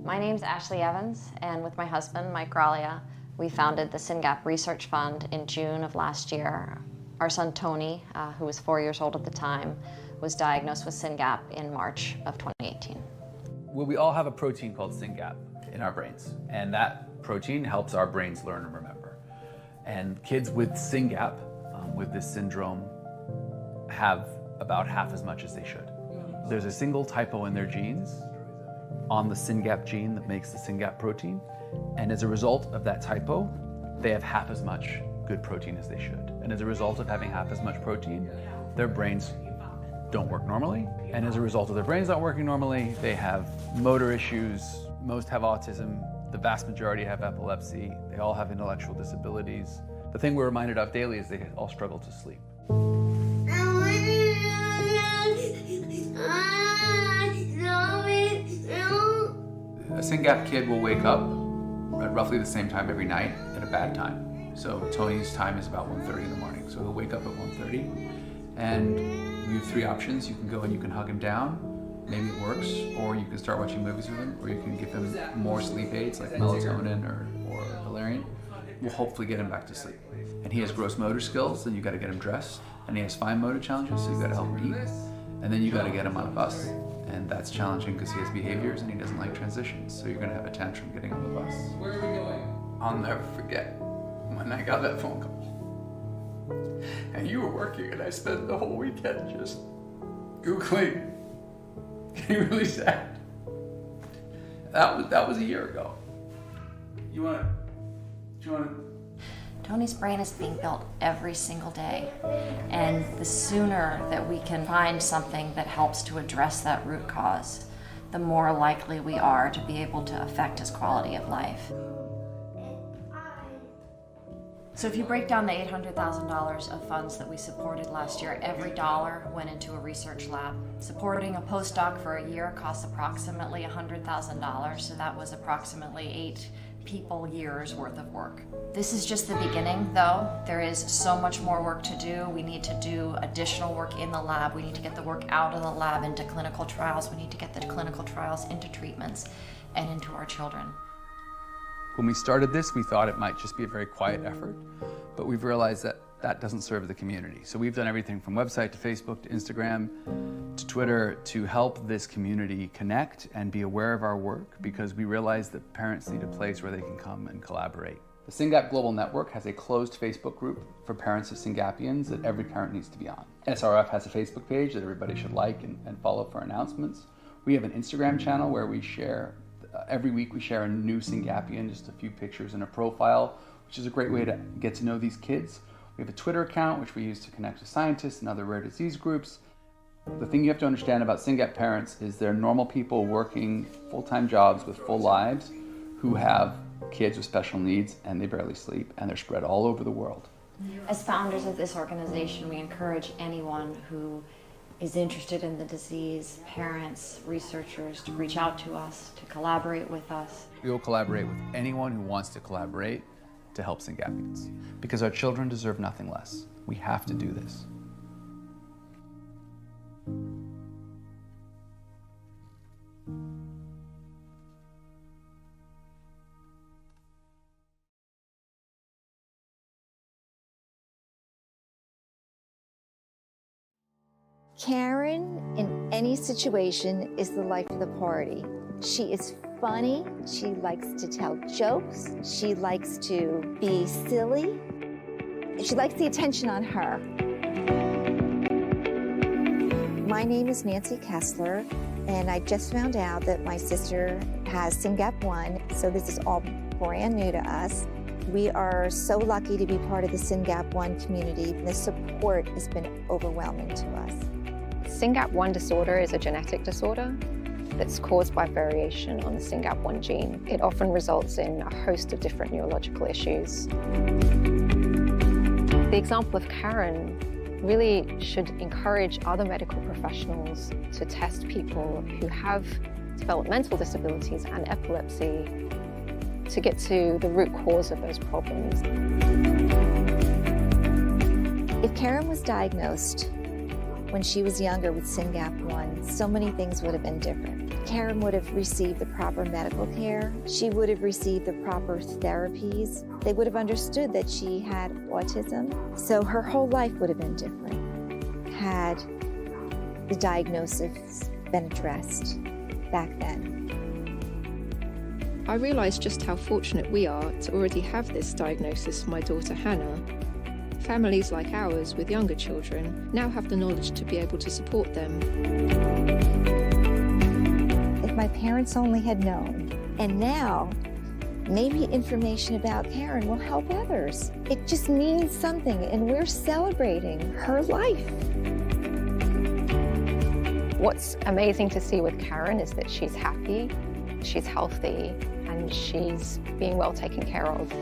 My name's Ashley Evans, and with my husband, Mike Graglia, we founded the SYNGAP Research Fund in June of last year. Our son Tony, who was 4 years old at the time, was diagnosed with SYNGAP in March of 2018. Well, we all have a protein called SYNGAP in our brains, and that protein helps our brains learn and remember. And kids with SYNGAP, with this syndrome, have about half as much as they should. There's a single typo in their genes on the SYNGAP gene that makes the SYNGAP protein, and as a result of that typo, they have half as much good protein as they should. And as a result of having half as much protein, their brains don't work normally, and as a result of their brains not working normally, they have motor issues. Most have autism, the vast majority have epilepsy, they all have intellectual disabilities. The thing we're reminded of daily is they all struggle to sleep. A SYNGAP kid will wake up at roughly the same time every night at a bad time. So Tony's time is about 1:30 in the morning. So he'll wake up at 1:30, and we have three options. You can go and you can hug him down, maybe it works, or you can start watching movies with him, or you can give him more sleep aids like melatonin or valerian. We'll hopefully get him back to sleep. And he has gross motor skills, then you gotta get him dressed. And he has fine motor challenges, so you gotta help him eat. And then you gotta get him on a bus. And that's challenging because he has behaviors and he doesn't like transitions. So you're gonna have a tantrum getting on the bus. Where are we going? I'll never forget when I got that phone call. And you were working and I spent the whole weekend just Googling. Getting really sad. That was a year ago. Do you wanna? Tony's brain is being built every single day, and the sooner that we can find something that helps to address that root cause, the more likely we are to be able to affect his quality of life. So if you break down the $800,000 of funds that we supported last year, every dollar went into a research lab. Supporting a postdoc for a year costs approximately $100,000, so that was approximately 8 people years worth of work. This is just the beginning though. There is so much more work to do. We need to do additional work in the lab. We need to get the work out of the lab into clinical trials. We need to get the clinical trials into treatments and into our children. When we started this, we thought it might just be a very quiet effort, but we've realized that that doesn't serve the community. So we've done everything from website to Facebook to Instagram to Twitter to help this community connect and be aware of our work, because we realize that parents need a place where they can come and collaborate. The SYNGAP Global Network has a closed Facebook group for parents of SYNGAPians that every parent needs to be on. SRF has a Facebook page that everybody should like and follow for announcements. We have an Instagram channel where we share, every week we share a new SYNGAPian, just a few pictures and a profile, which is a great way to get to know these kids. We have a Twitter account, which we use to connect with scientists and other rare disease groups. The thing you have to understand about SYNGAP parents is they're normal people working full-time jobs with full lives who have kids with special needs, and they barely sleep, and they're spread all over the world. As founders of this organization, we encourage anyone who is interested in the disease, parents, researchers, to reach out to us, to collaborate with us. We will collaborate with anyone who wants to collaborate to help SYNGAPians, because our children deserve nothing less. We have to do this. Caren, in any situation, is the life of the party. She is funny, she likes to tell jokes, she likes to be silly, she likes the attention on her. My name is Nancy Kessler, and I just found out that my sister has SYNGAP1, so this is all brand new to us. We are so lucky to be part of the SYNGAP1 community. The support has been overwhelming to us. SYNGAP1 disorder is a genetic disorder that's caused by variation on the SYNGAP1 gene. It often results in a host of different neurological issues. The example of Caren really should encourage other medical professionals to test people who have developmental disabilities and epilepsy to get to the root cause of those problems. If Caren was diagnosed when she was younger with SYNGAP1, so many things would have been different. Caren would have received the proper medical care. She would have received the proper therapies. They would have understood that she had autism. So her whole life would have been different had the diagnosis been addressed back then. I realised just how fortunate we are to already have this diagnosis for my daughter Hannah. Families like ours with younger children now have the knowledge to be able to support them. If my parents only had known, and now maybe information about Caren will help others. It just means something, and we're celebrating her life. What's amazing to see with Caren is that she's happy, she's healthy, and she's being well taken care of.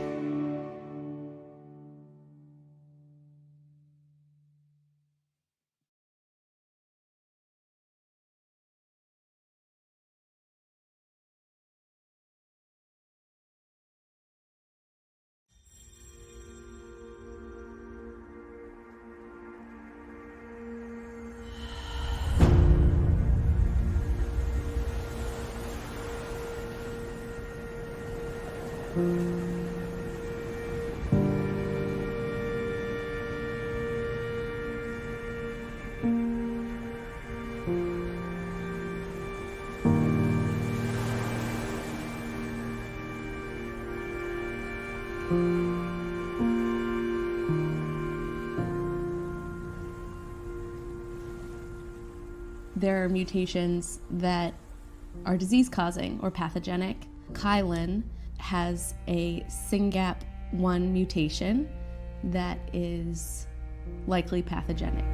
There are mutations that are disease-causing or pathogenic. Caren has a SYNGAP1 mutation that is likely pathogenic.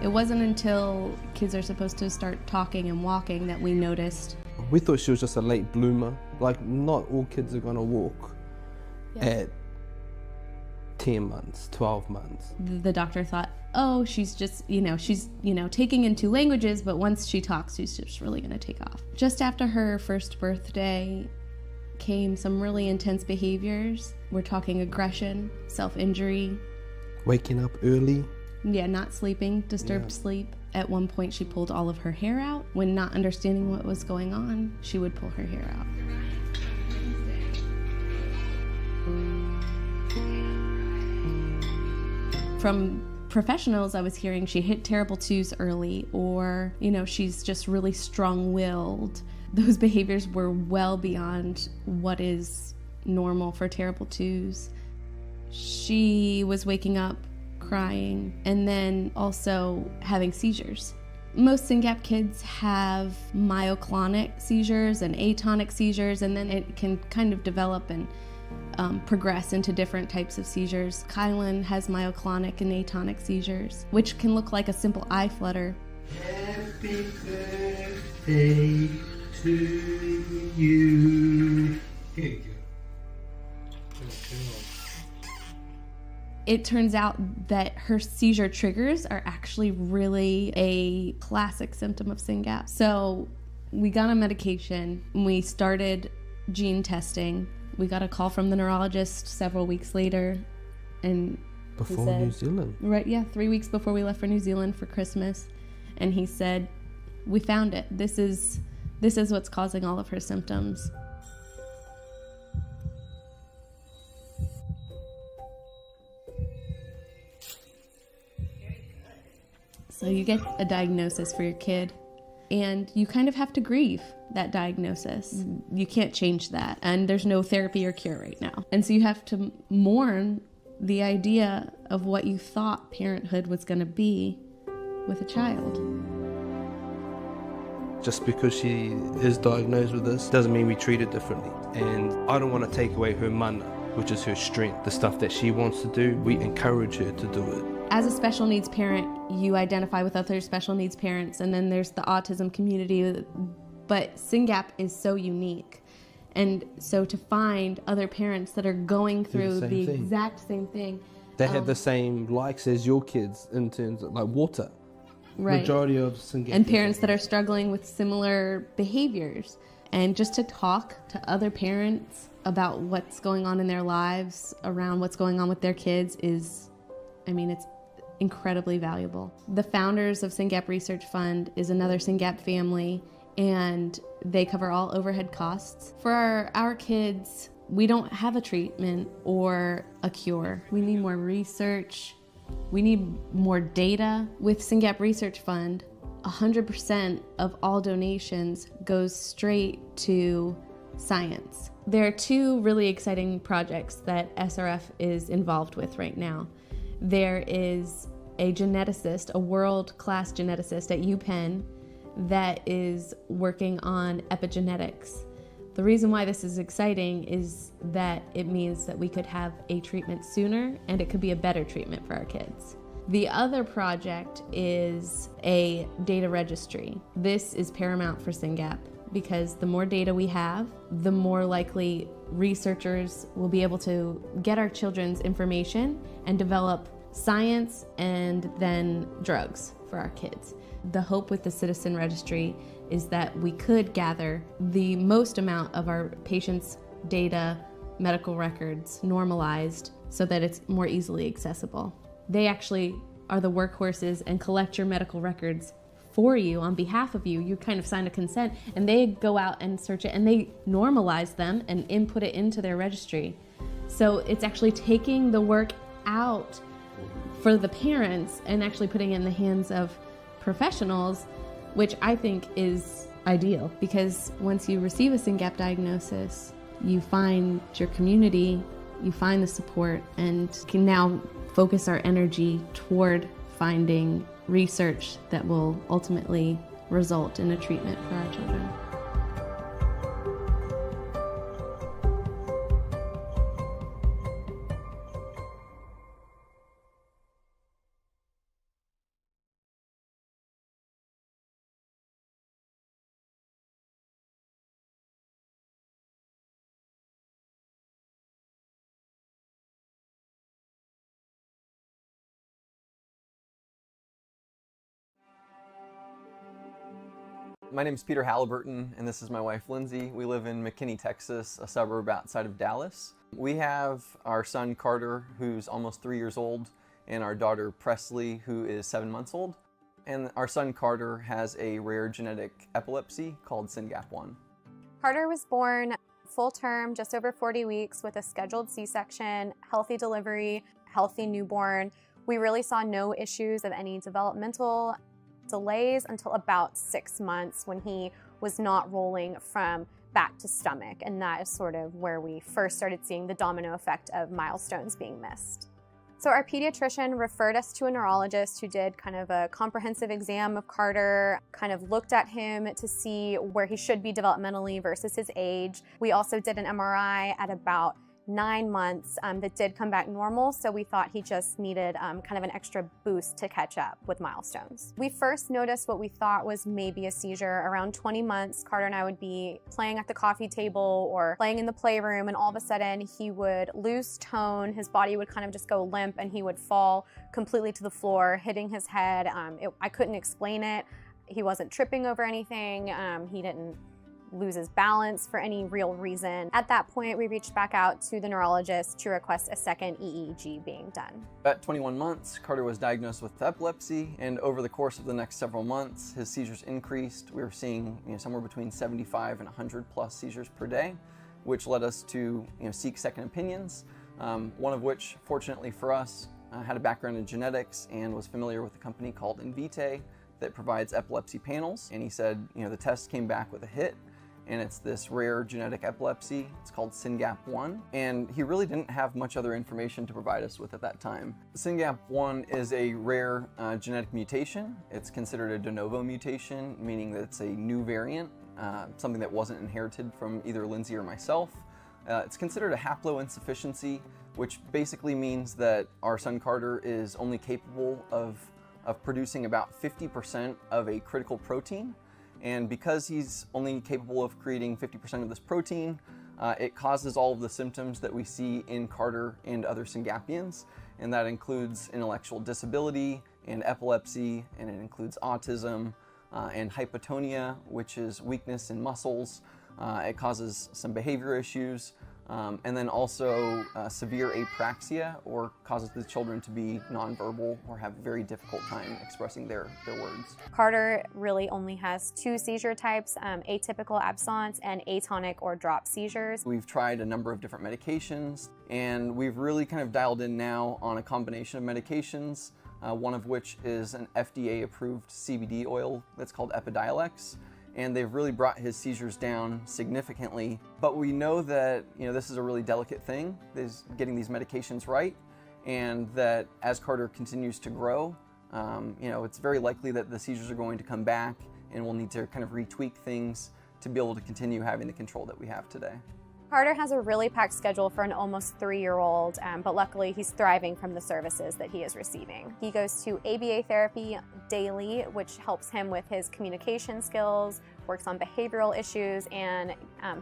It wasn't until kids are supposed to start talking and walking that we noticed. We thought she was just a late bloomer. Like, not all kids are gonna walk at 10 months, 12 months. The doctor thought, oh, she's just, she's taking in 2 languages, but once she talks, she's just really gonna take off. Just after her first birthday came some really intense behaviors. We're talking aggression, self-injury. Waking up early. Yeah, not sleeping, disturbed sleep. At one point, she pulled all of her hair out. When not understanding what was going on, she would pull her hair out. From professionals, I was hearing she hit terrible twos early, or, she's just really strong-willed. Those behaviors were well beyond what is normal for terrible twos. She was waking up crying, and then also having seizures. Most SYNGAP kids have myoclonic seizures and atonic seizures, and then it can kind of develop and progress into different types of seizures. Caren has myoclonic and atonic seizures, which can look like a simple eye flutter. Happy birthday to you. Here you go. It turns out that her seizure triggers are actually really a classic symptom of SYNGAP. So we got on medication, and we started gene testing. We got a call from the neurologist several weeks later, and Before he said, New Zealand. Right, yeah, 3 weeks before we left for New Zealand for Christmas. And he said, we found it. This is what's causing all of her symptoms. So you get a diagnosis for your kid, and you kind of have to grieve that diagnosis. You can't change that, and there's no therapy or cure right now. And so you have to mourn the idea of what you thought parenthood was going to be with a child. Just because she is diagnosed with this doesn't mean we treat it differently. And I don't want to take away her mana, which is her strength. The stuff that she wants to do, we encourage her to do it. As a special needs parent, you identify with other special needs parents, and then there's the autism community, but SYNGAP is so unique. And so to find other parents that are going through the exact same thing. They have the same likes as your kids in terms of like water. Right. Majority of SYNGAP. And parents that are struggling with similar behaviors. And just to talk to other parents about what's going on in their lives, around what's going on with their kids is, it's incredibly valuable. The founders of SYNGAP Research Fund is another SYNGAP family, and they cover all overhead costs. For our kids, we don't have a treatment or a cure. We need more research. We need more data. With SYNGAP Research Fund, 100% of all donations goes straight to science. There are two really exciting projects that SRF is involved with right now. There is a geneticist, a world-class geneticist at UPenn that is working on epigenetics. The reason why this is exciting is that it means that we could have a treatment sooner, and it could be a better treatment for our kids. The other project is a data registry. This is paramount for SYNGAP because the more data we have, the more likely researchers will be able to get our children's information and develop science and then drugs for our kids. The hope with the Citizen Registry is that we could gather the most amount of our patients' data, medical records normalized so that it's more easily accessible. They actually are the workhorses and collect your medical records for you on behalf of you. You kind of sign a consent, and they go out and search it, and they normalize them and input it into their registry. So it's actually taking the work out for the parents and actually putting it in the hands of professionals, which I think is ideal, because once you receive a SYNGAP diagnosis, you find your community, you find the support, and can now focus our energy toward finding research that will ultimately result in a treatment for our children. My name is Peter Halliburton, and this is my wife Lindsay. We live in McKinney, Texas, a suburb outside of Dallas. We have our son Carter, who's almost 3 years old, and our daughter Presley, who is 7 months old. And our son Carter has a rare genetic epilepsy called SYNGAP1. Carter was born full term, just over 40 weeks, with a scheduled C-section, healthy delivery, healthy newborn. We really saw no issues of any developmental delays until about 6 months, when he was not rolling from back to stomach. And that is sort of where we first started seeing the domino effect of milestones being missed. So our pediatrician referred us to a neurologist who did kind of a comprehensive exam of Carter, kind of looked at him to see where he should be developmentally versus his age. We also did an MRI at about 9 months that did come back normal, so we thought he just needed kind of an extra boost to catch up with milestones. We first noticed what we thought was maybe a seizure around 20 months. Carter and I would be playing at the coffee table or playing in the playroom, and all of a sudden he would lose tone, his body would kind of just go limp, and he would fall completely to the floor, hitting his head. I couldn't explain it. He wasn't tripping over anything. He didn't lose his balance for any real reason. At that point, we reached back out to the neurologist to request a second EEG being done. At 21 months, Carter was diagnosed with epilepsy, and over the course of the next several months, his seizures increased. We were seeing somewhere between 75 and 100 plus seizures per day, which led us to seek second opinions, one of which, fortunately for us, had a background in genetics and was familiar with a company called Invitae that provides epilepsy panels. And he said, the test came back with a hit, and it's this rare genetic epilepsy. It's called SYNGAP1, and he really didn't have much other information to provide us with at that time. SYNGAP1 is a rare genetic mutation. It's considered a de novo mutation, meaning that it's a new variant, something that wasn't inherited from either Lindsay or myself. It's considered a haploinsufficiency, which basically means that our son Carter is only capable of producing about 50% of a critical protein. And because he's only capable of creating 50% of this protein, it causes all of the symptoms that we see in Carter and other Syngapians. And that includes intellectual disability and epilepsy, and it includes autism and hypotonia, which is weakness in muscles, It causes some behavior issues, and then also severe apraxia, or causes the children to be nonverbal or have a very difficult time expressing their words. Carter really only has 2 seizure types, atypical absence and atonic or drop seizures. We've tried a number of different medications, and we've really kind of dialed in now on a combination of medications, one of which is an FDA-approved CBD oil that's called Epidiolex. And they've really brought his seizures down significantly. But we know that this is a really delicate thing, is getting these medications right, and that as Carter continues to grow, it's very likely that the seizures are going to come back, and we'll need to kind of retweak things to be able to continue having the control that we have today. Carter has a really packed schedule for an almost 3-year-old, but luckily he's thriving from the services that he is receiving. He goes to ABA therapy daily, which helps him with his communication skills, works on behavioral issues, and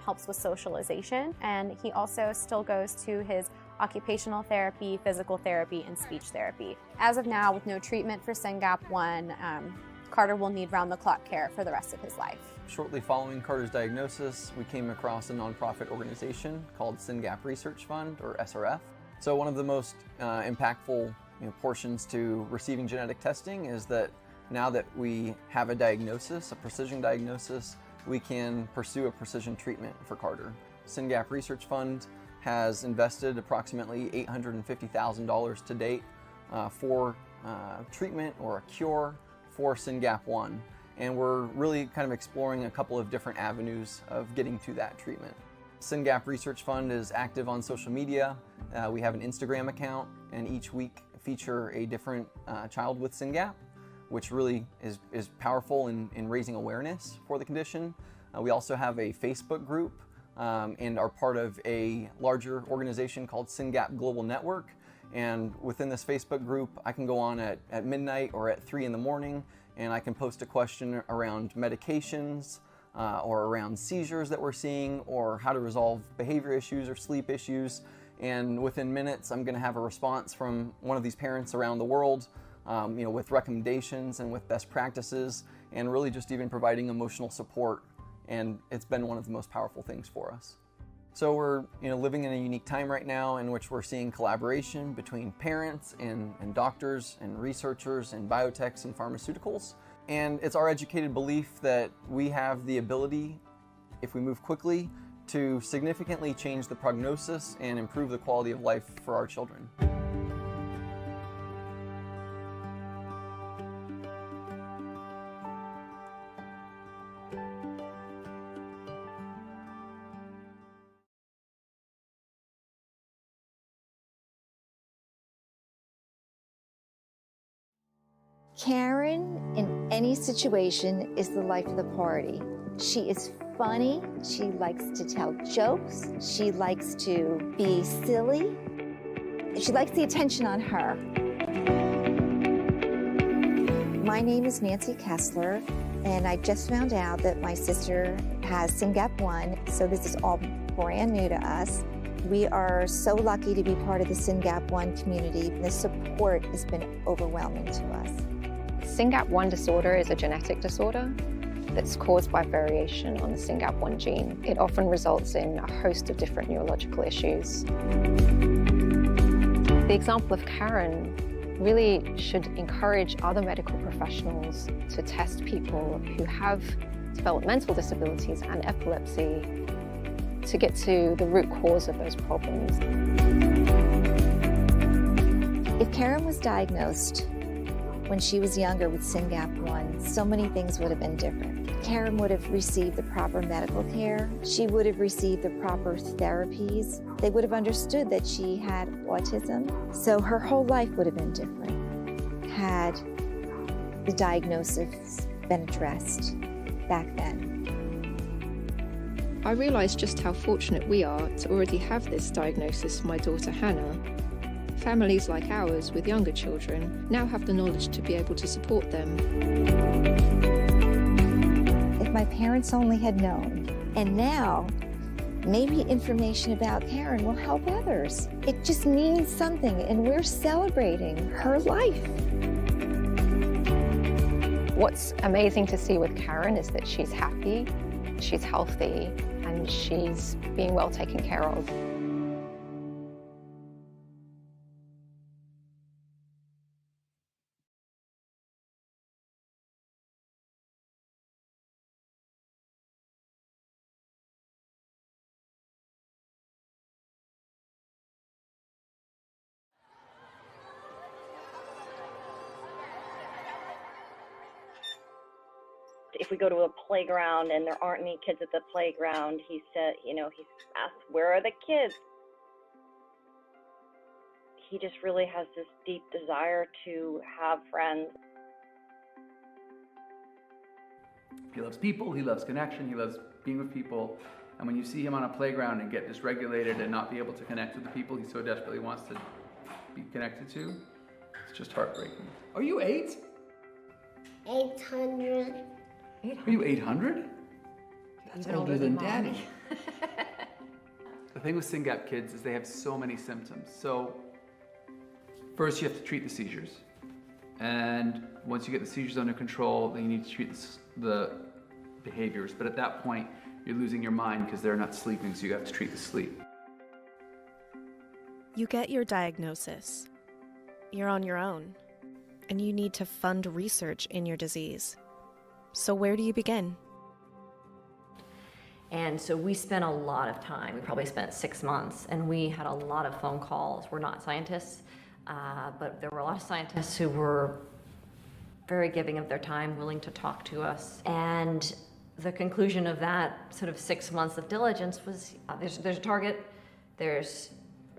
helps with socialization. And he also still goes to his occupational therapy, physical therapy, and speech therapy. As of now, with no treatment for SYNGAP1, Carter will need round-the-clock care for the rest of his life. Shortly following Carter's diagnosis, we came across a nonprofit organization called SYNGAP Research Fund, or SRF. So one of the most impactful portions to receiving genetic testing is that now that we have a diagnosis, a precision diagnosis, we can pursue a precision treatment for Carter. SYNGAP Research Fund has invested approximately $850,000 to date for treatment or a cure for SYNGAP1. And we're really kind of exploring a couple of different avenues of getting to that treatment. SYNGAP Research Fund is active on social media. We have an Instagram account, and each week feature a different child with SYNGAP, which really is powerful in raising awareness for the condition. We also have a Facebook group and are part of a larger organization called SYNGAP Global Network. And within this Facebook group, I can go on at midnight or at 3 in the morning, and I can post a question around medications or around seizures that we're seeing, or how to resolve behavior issues or sleep issues. And within minutes, I'm going to have a response from one of these parents around the world, with recommendations and with best practices, and really just even providing emotional support. And it's been one of the most powerful things for us. So we're living in a unique time right now in which we're seeing collaboration between parents and doctors and researchers and biotechs and pharmaceuticals. And it's our educated belief that we have the ability, if we move quickly, to significantly change the prognosis and improve the quality of life for our children. Caren, in any situation, is the life of the party. She is funny, she likes to tell jokes, she likes to be silly, she likes the attention on her. My name is Nancy Kessler, and I just found out that my sister has SYNGAP1, so this is all brand new to us. We are so lucky to be part of the SYNGAP1 community. The support has been overwhelming to us. SYNGAP1 disorder is a genetic disorder that's caused by variation on the SYNGAP1 gene. It often results in a host of different neurological issues. The example of Caren really should encourage other medical professionals to test people who have developmental disabilities and epilepsy to get to the root cause of those problems. If Caren was diagnosed when she was younger with SYNGAP1, so many things would have been different. Caren would have received the proper medical care. She would have received the proper therapies. They would have understood that she had autism. So her whole life would have been different had the diagnosis been addressed back then. I realised just how fortunate we are to already have this diagnosis for my daughter Hannah. Families like ours with younger children now have the knowledge to be able to support them. If my parents only had known, and now maybe information about Caren will help others. It just means something, and we're celebrating her life. What's amazing to see with Caren is that she's happy, she's healthy, and she's being well taken care of. If we go to a playground and there aren't any kids at the playground, he said, he asks, where are the kids? He just really has this deep desire to have friends. He loves people, he loves connection, he loves being with people. And when you see him on a playground and get dysregulated and not be able to connect with the people he so desperately wants to be connected to, it's just heartbreaking. Are you 8? 800. Are you 800? That's older than Daddy. The thing with SYNGAP kids is they have so many symptoms. So first you have to treat the seizures. And once you get the seizures under control, then you need to treat the behaviors. But at that point, you're losing your mind because they're not sleeping, so you have to treat the sleep. You get your diagnosis. You're on your own. And you need to fund research in your disease. So where do you begin? And so we spent a lot of time. We probably spent 6 months, and we had a lot of phone calls. We're not scientists, but there were a lot of scientists who were very giving of their time, willing to talk to us. And the conclusion of that sort of 6 months of diligence was there's a target, there's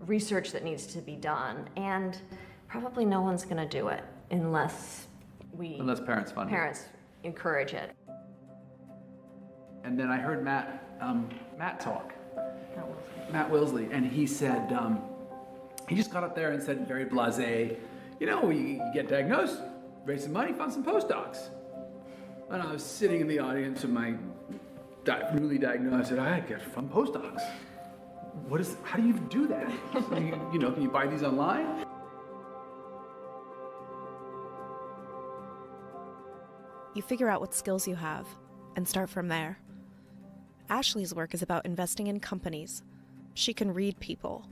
research that needs to be done, and probably no one's going to do it unless parents fund it. Encourage it. And then I heard Matt talk, Matt Wilsley, and he said, he just got up there and said very blasé, you get diagnosed, raise some money, fund some postdocs. And I was sitting in the audience of my newly diagnosed, I said, I get fund postdocs. How do you even do that? Can you buy these online? You figure out what skills you have and start from there. Ashley's work is about investing in companies. She can read people,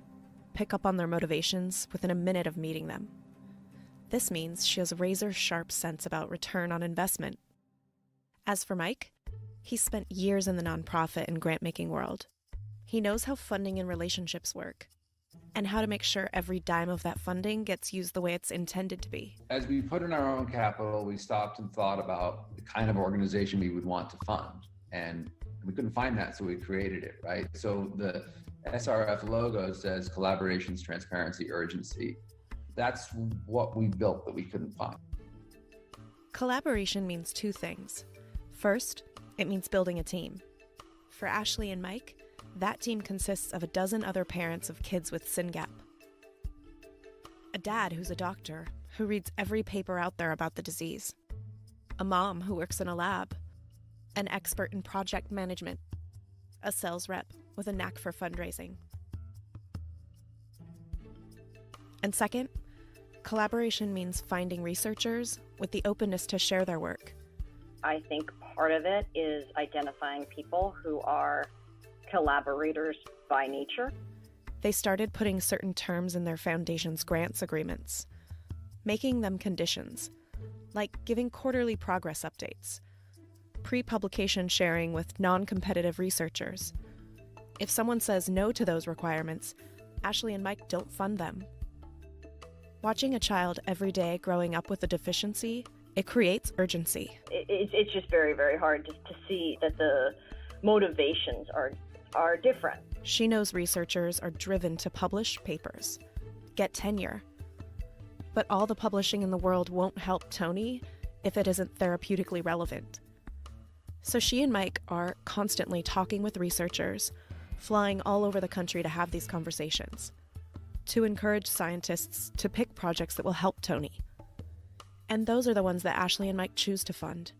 pick up on their motivations within a minute of meeting them. This means she has a razor-sharp sense about return on investment. As for Mike, he's spent years in the nonprofit and grant-making world. He knows how funding and relationships work, and how to make sure every dime of that funding gets used the way it's intended to be. As we put in our own capital, we stopped and thought about the kind of organization we would want to fund. And we couldn't find that, so we created it, right? So the SRF logo says collaborations, transparency, urgency. That's what we built that we couldn't find. Collaboration means two things. First, it means building a team. For Ashley and Mike, that team consists of a dozen other parents of kids with SYNGAP. A dad who's a doctor, who reads every paper out there about the disease. A mom who works in a lab. An expert in project management. A sales rep with a knack for fundraising. And second, collaboration means finding researchers with the openness to share their work. I think part of it is identifying people who are collaborators by nature. They started putting certain terms in their foundation's grants agreements, making them conditions, like giving quarterly progress updates, pre-publication sharing with non-competitive researchers. If someone says no to those requirements, Ashley and Mike don't fund them. Watching a child every day growing up with a deficiency, it creates urgency. It's just very, very hard to see that the motivations are different. She knows researchers are driven to publish papers, get tenure. But all the publishing in the world won't help Tony if it isn't therapeutically relevant. So she and Mike are constantly talking with researchers, flying all over the country to have these conversations, to encourage scientists to pick projects that will help Tony. And those are the ones that Ashley and Mike choose to fund.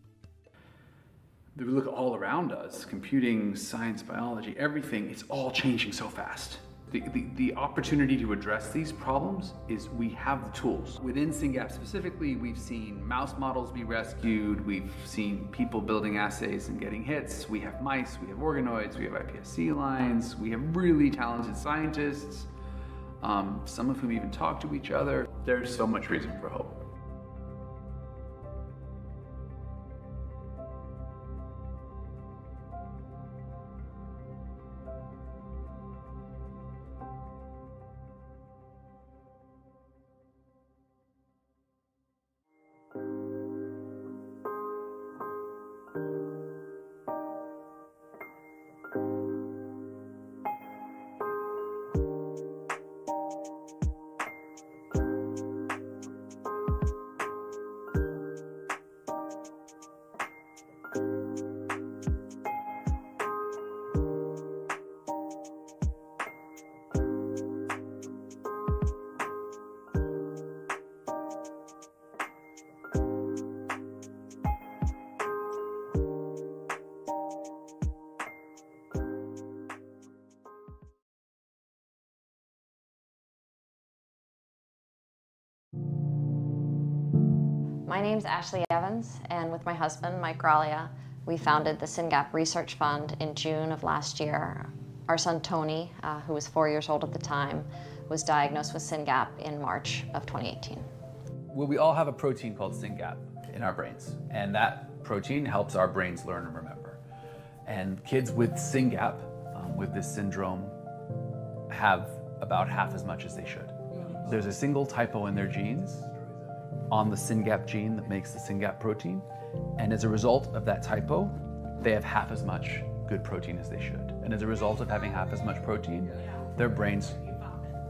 We look all around us, computing, science, biology, everything, it's all changing so fast. The opportunity to address these problems is we have the tools. Within SYNGAP specifically, we've seen mouse models be rescued, we've seen people building assays and getting hits, we have mice, we have organoids, we have iPSC lines, we have really talented scientists, some of whom even talk to each other. There's so much reason for hope. My name's Ashley Evans, and with my husband, Mike Graglia, we founded the SYNGAP Research Fund in June of last year. Our son Tony, who was 4 years old at the time, was diagnosed with SYNGAP in March of 2018. Well, we all have a protein called SYNGAP in our brains, and that protein helps our brains learn and remember. And kids with SYNGAP, with this syndrome, have about half as much as they should. There's a single typo in their genes on the SYNGAP gene that makes the SYNGAP protein, and as a result of that typo, they have half as much good protein as they should. And as a result of having half as much protein, their brains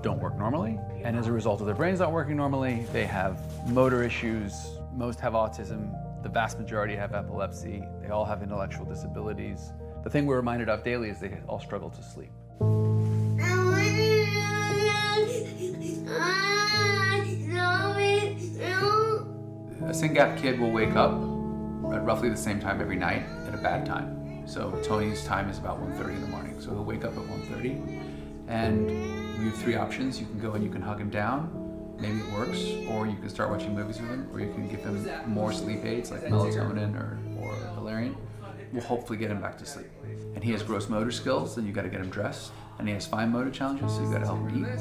don't work normally, and as a result of their brains not working normally, they have motor issues, most have autism, the vast majority have epilepsy, they all have intellectual disabilities. The thing we're reminded of daily is they all struggle to sleep. A SYNGAP kid will wake up at roughly the same time every night at a bad time. So Tony's time is about 1:30 in the morning. So he'll wake up at 1:30, and we have three options. You can go and you can hug him down, maybe it works, or you can start watching movies with him, or you can give him more sleep aids like melatonin or valerian. We'll hopefully get him back to sleep. And he has gross motor skills, then you gotta get him dressed. And he has fine motor challenges, so you gotta help him eat.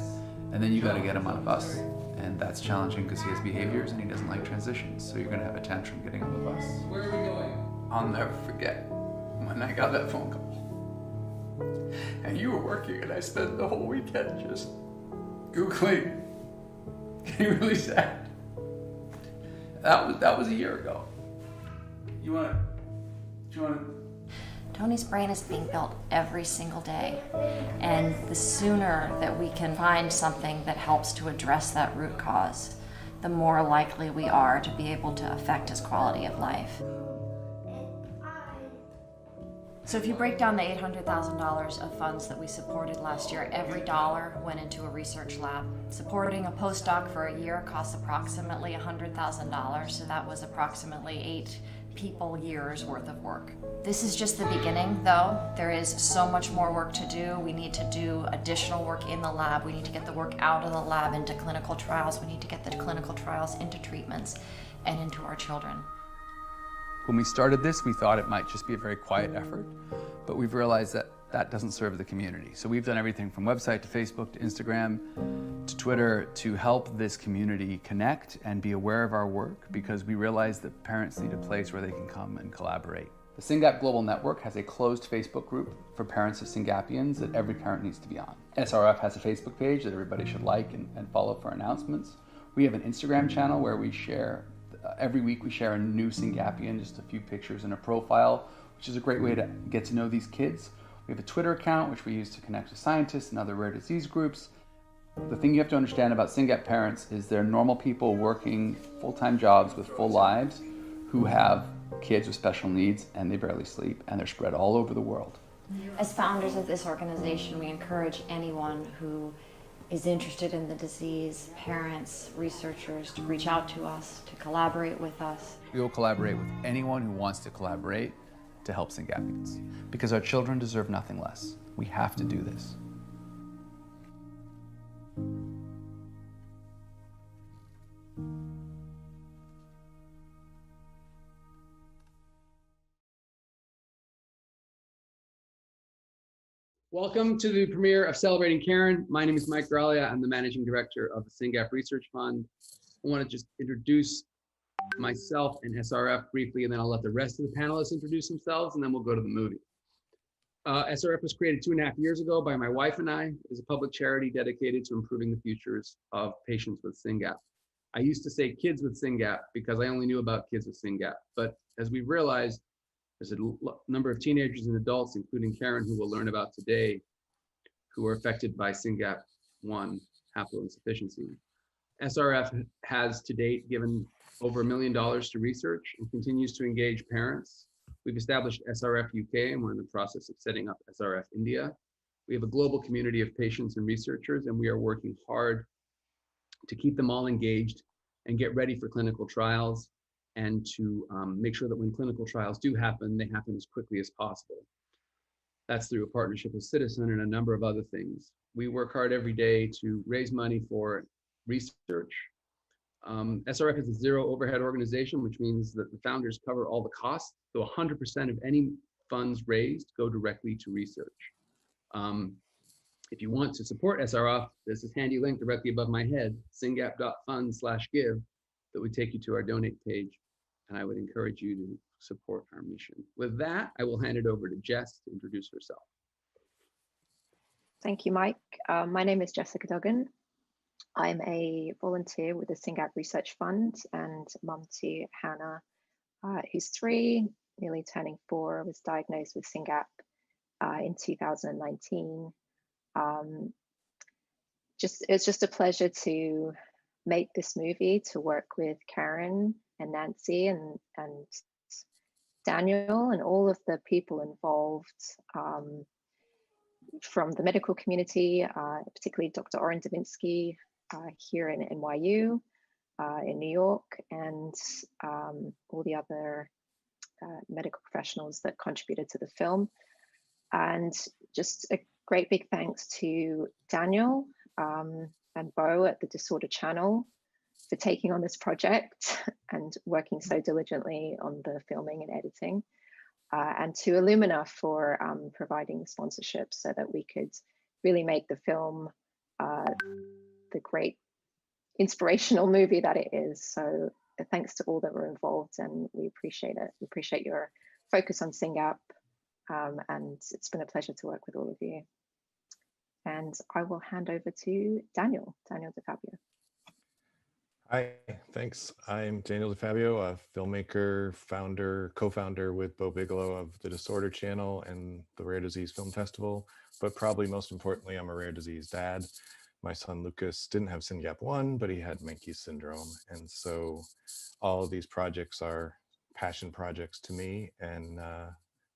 And then you gotta get him on a bus. And that's challenging because he has behaviors and he doesn't like transitions. So you're gonna have a tantrum getting on the bus. Where are we going? I'll never forget when I got that phone call. And you were working and I spent the whole weekend just Googling. Getting really sad. That was a year ago. Do you wanna Tony's brain is being built every single day, and the sooner that we can find something that helps to address that root cause, the more likely we are to be able to affect his quality of life. So if you break down the $800,000 of funds that we supported last year, every dollar went into a research lab. Supporting a postdoc for a year costs approximately $100,000, so that was approximately 8 people years worth of work. This is just the beginning though. There is so much more work to do. We need to do additional work in the lab. We need to get the work out of the lab into clinical trials. We need to get the clinical trials into treatments and into our children. When we started this, we thought it might just be a very quiet effort, but we've realized that that doesn't serve the community. So we've done everything from website to Facebook to Instagram to Twitter to help this community connect and be aware of our work, because we realize that parents need a place where they can come and collaborate. The SYNGAP Global Network has a closed Facebook group for parents of SYNGAPians that every parent needs to be on. SRF has a Facebook page that everybody should like and follow for announcements. We have an Instagram channel where we share, every week we share a new SYNGAPian, just a few pictures and a profile, which is a great way to get to know these kids. We have a Twitter account, which we use to connect to scientists and other rare disease groups. The thing you have to understand about SYNGAP parents is they're normal people working full-time jobs with full lives who have kids with special needs, and they barely sleep, and they're spread all over the world. As founders of this organization, we encourage anyone who is interested in the disease, parents, researchers, to reach out to us, to collaborate with us. We will collaborate with anyone who wants to collaborate to help SYNGAPians, because our children deserve nothing less. We have to do this. Welcome to the premiere of Celebrating Caren. My name is Mike Graglia. I'm the managing director of the SYNGAP Research Fund. I want to just introduce myself and SRF briefly, and then I'll let the rest of the panelists introduce themselves, and then we'll go to the movie. SRF was created 2.5 years ago by my wife and I as a public charity dedicated to improving the futures of patients with SYNGAP. I used to say kids with SYNGAP because I only knew about kids with SYNGAP, but as we've realized, there's a number of teenagers and adults, including Caren, who we'll learn about today, who are affected by SYNGAP1 haploinsufficiency. SRF has to date given over $1 million to research and continues to engage parents. We've established SRF UK, and we're in the process of setting up SRF India. We have a global community of patients and researchers, and we are working hard to keep them all engaged and get ready for clinical trials, and to make sure that when clinical trials do happen, they happen as quickly as possible. That's through a partnership with Citizen and a number of other things. We work hard every day to raise money for research. SRF is a zero overhead organization, which means that the founders cover all the costs. So 100% of any funds raised go directly to research. If you want to support SRF, there's this handy link directly above my head, syngap.fund/give, that would take you to our donate page. And I would encourage you to support our mission. With that, I will hand it over to Jess to introduce herself. Thank you, Mike. My name is Jessica Duggan. I'm a volunteer with the SYNGAP Research Fund and mum to Hannah, who's 3, nearly turning 4, was diagnosed with SYNGAP in 2019. It's just a pleasure to make this movie, to work with Caren and Nancy and Daniel and all of the people involved from the medical community, particularly Dr. Oren Davinsky here in NYU, in New York, and all the other medical professionals that contributed to the film. And just a great big thanks to Daniel and Bo at the Disorder Channel for taking on this project and working so diligently on the filming and editing, and to Illumina for providing the sponsorship so that we could really make the film the great inspirational movie that it is. So thanks to all that were involved, and we appreciate it. We appreciate your focus on SYNGAP, and it's been a pleasure to work with all of you. And I will hand over to Daniel Defabio. Hi, thanks. I'm Daniel Defabio, a filmmaker, co-founder with Bo Bigelow of the Disorder Channel and the Rare Disease Film Festival. But probably most importantly, I'm a rare disease dad. My son Lucas didn't have SYNGAP1, but he had Menkes syndrome. And so all of these projects are passion projects to me. And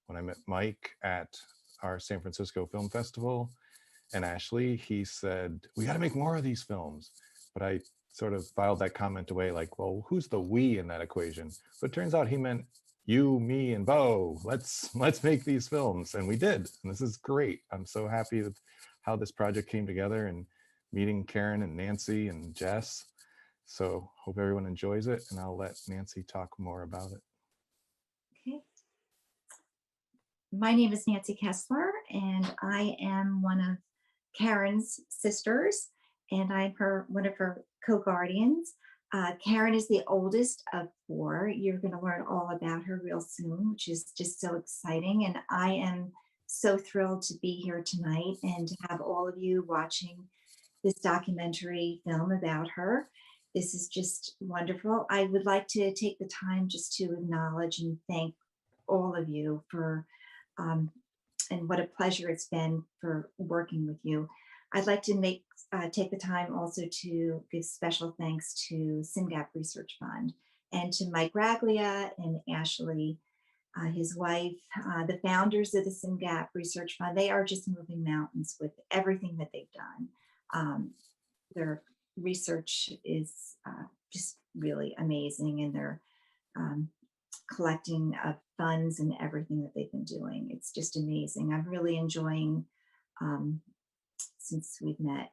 when I met Mike at our San Francisco Film Festival and Ashley, he said, we got to make more of these films. But I sort of filed that comment away like, well, who's the we in that equation? But it turns out he meant you, me, and Bo. Let's make these films. And we did. And this is great. I'm so happy with how this project came together and meeting Caren and Nancy and Jess. So hope everyone enjoys it. And I'll let Nancy talk more about it. Okay. My name is Nancy Kessler, and I am one of Caren's sisters, and I'm one of her co-guardians. Caren is the oldest of 4. You're going to learn all about her real soon, which is just so exciting. And I am so thrilled to be here tonight and to have all of you watching this documentary film about her. This is just wonderful. I would like to take the time just to acknowledge and thank all of you for, and what a pleasure it's been for working with you. I'd like to take the time also to give special thanks to SYNGAP Research Fund and to Mike Graglia and Ashley, his wife, the founders of the SYNGAP Research Fund. They are just moving mountains with everything that they've done. Their research is just really amazing, and their collecting of funds and everything that they've been doing. It's just amazing. I'm really enjoying since we've met.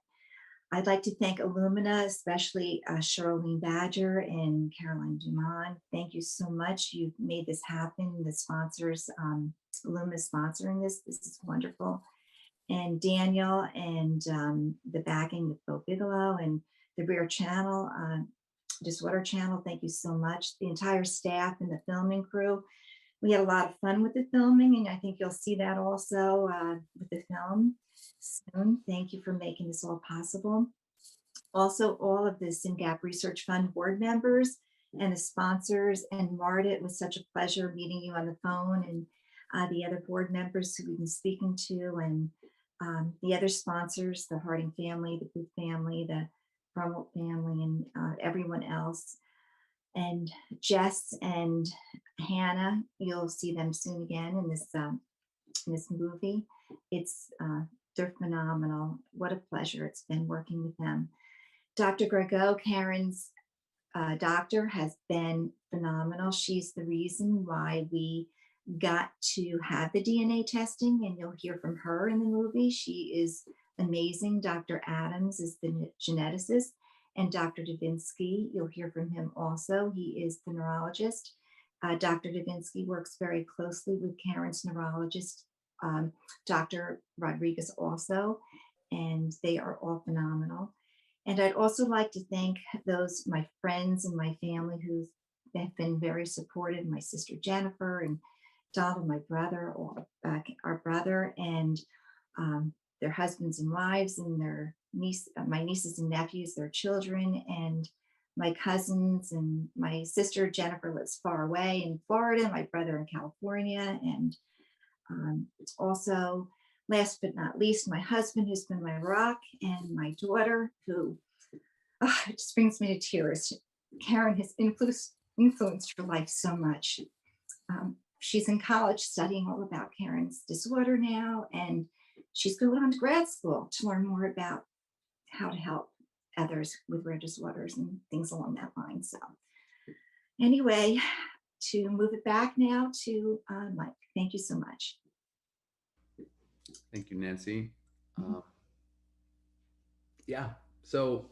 I'd like to thank Illumina, especially Charlene Badger and Caroline Dumont. Thank you so much. You've made this happen. The sponsors, Illumina sponsoring this. This is wonderful. and Daniel, and the backing with Bo Bigelow and the Rear Channel, Disorder Channel. Thank you so much. The entire staff and the filming crew. We had a lot of fun with the filming, and I think you'll see that also with the film soon. Thank you for making this all possible. Also, all of the SYNGAP Research Fund board members and the sponsors, and Marta, it was such a pleasure meeting you on the phone, and the other board members who we've been speaking to, and the other sponsors, the Harding family, the Booth family, the Brummel family, and everyone else. And Jess and Hannah, you'll see them soon again in this movie. They're phenomenal. What a pleasure it's been working with them. Dr. Graglia, Karen's doctor, has been phenomenal. She's the reason why we got to have the DNA testing, and you'll hear from her in the movie. She is amazing. Dr. Adams is the geneticist, and Dr. Davinsky, you'll hear from him also. He is the neurologist. Dr. Davinsky works very closely with Karen's neurologist, Dr. Rodriguez also, and they are all phenomenal. And I'd also like to thank my friends and my family who have been very supportive, my sister Jennifer and Donald, my brother, our brother, and their husbands and wives, and my nieces and nephews, their children, and my cousins, and my sister Jennifer lives far away in Florida, my brother in California, and also, last but not least, my husband, who's been my rock, and my daughter, who it just brings me to tears. Caren has influenced her life so much. She's in college studying all about Karen's disorder now, and she's going on to grad school to learn more about how to help others with rare disorders and things along that line. So anyway, to move it back now to Mike. Thank you so much. Thank you, Nancy. Yeah, so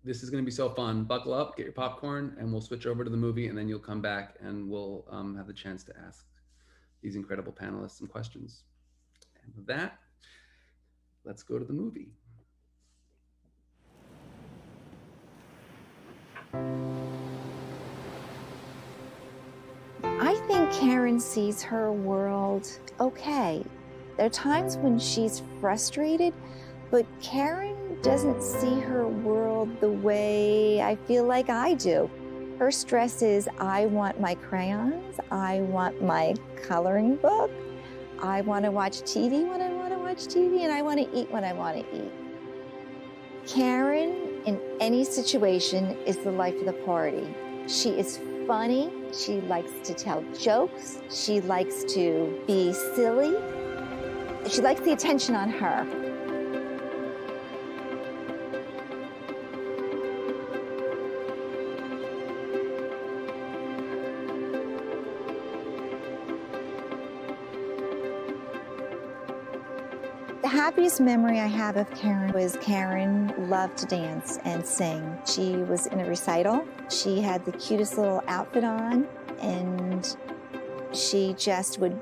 this is going to be so fun. Buckle up, get your popcorn, and we'll switch over to the movie, and then you'll come back and we'll have the chance to ask these incredible panelists some questions. And with that, let's go to the movie. I think Caren sees her world okay. There are times when she's frustrated, but Caren doesn't see her world the way I feel like I do. Her stress is, I want my crayons, I want my coloring book, I want to watch TV when I want to watch TV, and I want to eat when I want to eat. Caren, in any situation, is the life of the party. She is funny, she likes to tell jokes, she likes to be silly, she likes the attention on her. The happiest memory I have of Caren was Caren loved to dance and sing. She was in a recital. She had the cutest little outfit on, and she just would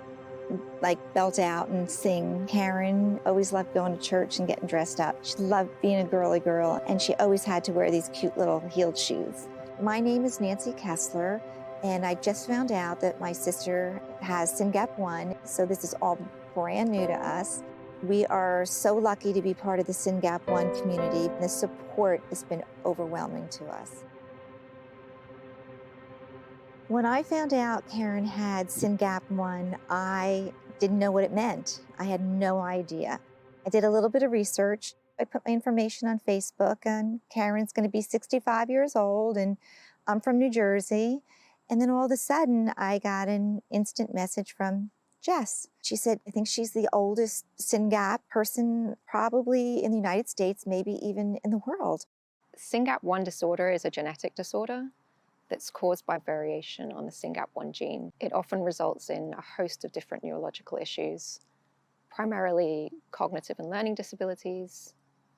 belt out and sing. Caren always loved going to church and getting dressed up. She loved being a girly girl, and she always had to wear these cute little heeled shoes. My name is Nancy Kessler, and I just found out that my sister has SYNGAP1, so this is all brand new to us. We are so lucky to be part of the SYNGAP1 community. The support has been overwhelming to us. When I found out Caren had SYNGAP1, I didn't know what it meant. I had no idea. I did a little bit of research. I put my information on Facebook, and Karen's going to be 65 years old, and I'm from New Jersey. And then all of a sudden, I got an instant message from Jess. She said, I think she's the oldest SYNGAP person probably in the United States, maybe even in the world. SYNGAP1 disorder is a genetic disorder that's caused by variation on the SYNGAP1 gene. It often results in a host of different neurological issues, primarily cognitive and learning disabilities,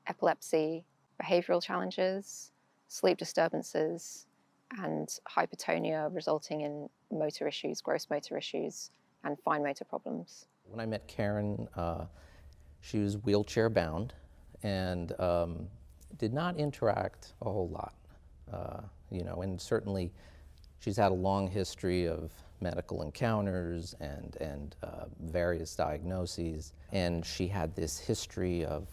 epilepsy, behavioral challenges, sleep disturbances, and hypertonia resulting in motor issues, gross motor issues, and fine motor problems. When I met Caren, She was wheelchair bound and did not interact a whole lot, and certainly she's had a long history of medical encounters and various diagnoses, and she had this history of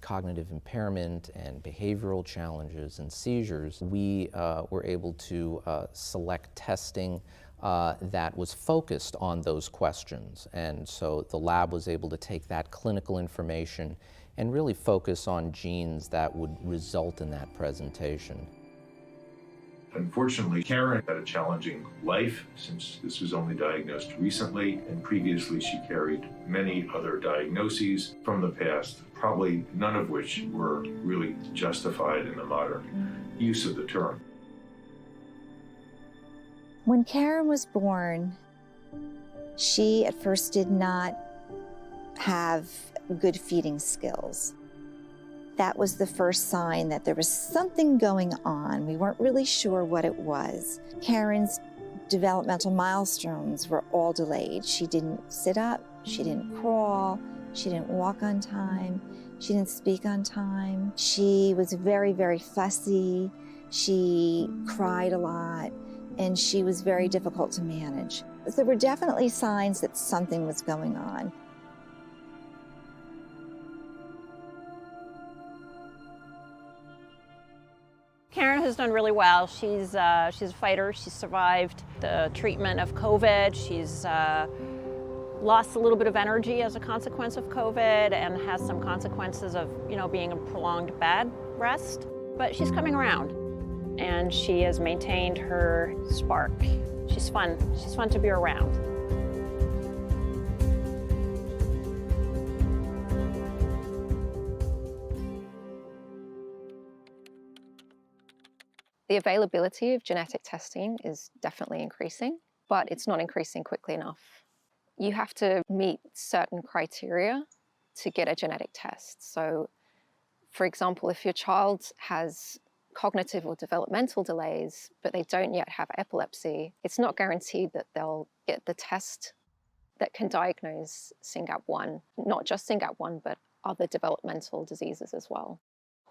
cognitive impairment and behavioral challenges and seizures. We were able to select testing that was focused on those questions, and so the lab was able to take that clinical information and really focus on genes that would result in that presentation. Unfortunately, Caren had a challenging life since this was only diagnosed recently, and previously she carried many other diagnoses from the past, probably none of which were really justified in the modern use of the term. When Caren was born, she at first did not have good feeding skills. That was the first sign that there was something going on. We weren't really sure what it was. Caren's developmental milestones were all delayed. She didn't sit up, she didn't crawl, she didn't walk on time, she didn't speak on time. She was very, very fussy. She cried a lot, and she was very difficult to manage. So there were definitely signs that something was going on. Caren has done really well. She's a fighter. She survived the treatment of COVID. She's lost a little bit of energy as a consequence of COVID and has some consequences of, being a prolonged bed rest. But she's coming around, and she has maintained her spark. She's fun. She's fun to be around. The availability of genetic testing is definitely increasing, but it's not increasing quickly enough. You have to meet certain criteria to get a genetic test. So, for example, if your child has cognitive or developmental delays, but they don't yet have epilepsy, it's not guaranteed that they'll get the test that can diagnose SYNGAP1, not just SYNGAP1, but other developmental diseases as well.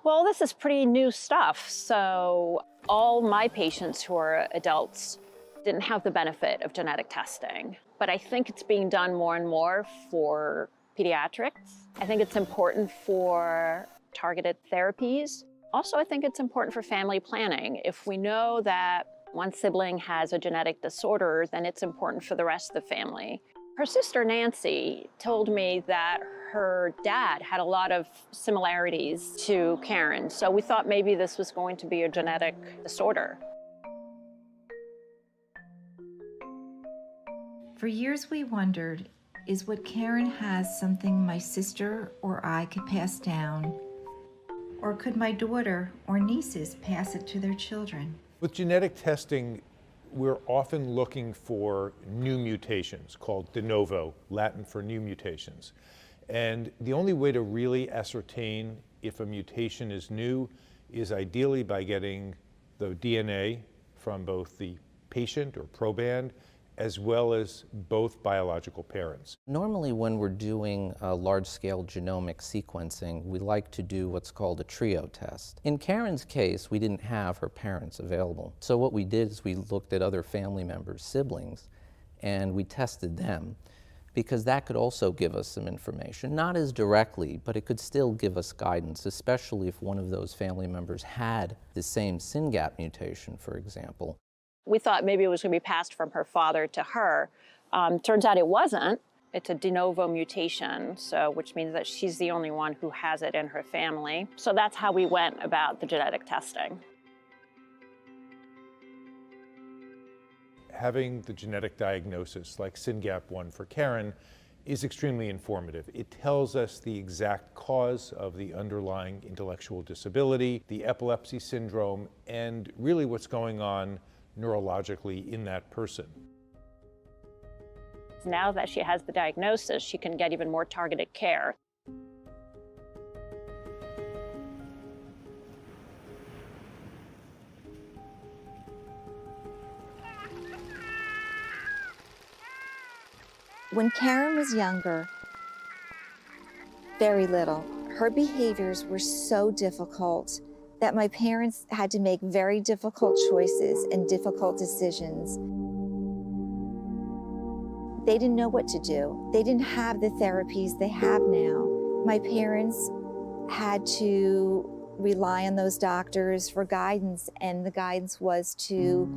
Well, this is pretty new stuff. So all my patients who are adults didn't have the benefit of genetic testing, but I think it's being done more and more for pediatrics. I think it's important for targeted therapies. Also, I think it's important for family planning. If we know that one sibling has a genetic disorder, then it's important for the rest of the family. Her sister Nancy told me that her dad had a lot of similarities to Caren, so we thought maybe this was going to be a genetic disorder. For years we wondered, is what Caren has something my sister or I could pass down? Or could my daughter or nieces pass it to their children? With genetic testing, we're often looking for new mutations, called de novo, Latin for new mutations. And the only way to really ascertain if a mutation is new is ideally by getting the DNA from both the patient or proband as well as both biological parents. Normally when we're doing large-scale genomic sequencing, we like to do what's called a trio test. In Caren's case, we didn't have her parents available. So what we did is we looked at other family members' siblings, and we tested them, because that could also give us some information. Not as directly, but it could still give us guidance, especially if one of those family members had the same SYNGAP mutation, for example. We thought maybe it was going to be passed from her father to her. Turns out it wasn't. It's a de novo mutation, which means that she's the only one who has it in her family. So that's how we went about the genetic testing. Having the genetic diagnosis like SYNGAP1 for Caren is extremely informative. It tells us the exact cause of the underlying intellectual disability, the epilepsy syndrome, and really what's going on neurologically in that person. Now that she has the diagnosis, she can get even more targeted care. When Caren was younger, very little. Her behaviors were so difficult that my parents had to make very difficult choices and difficult decisions. They didn't know what to do. They didn't have the therapies they have now. My parents had to rely on those doctors for guidance, and the guidance was to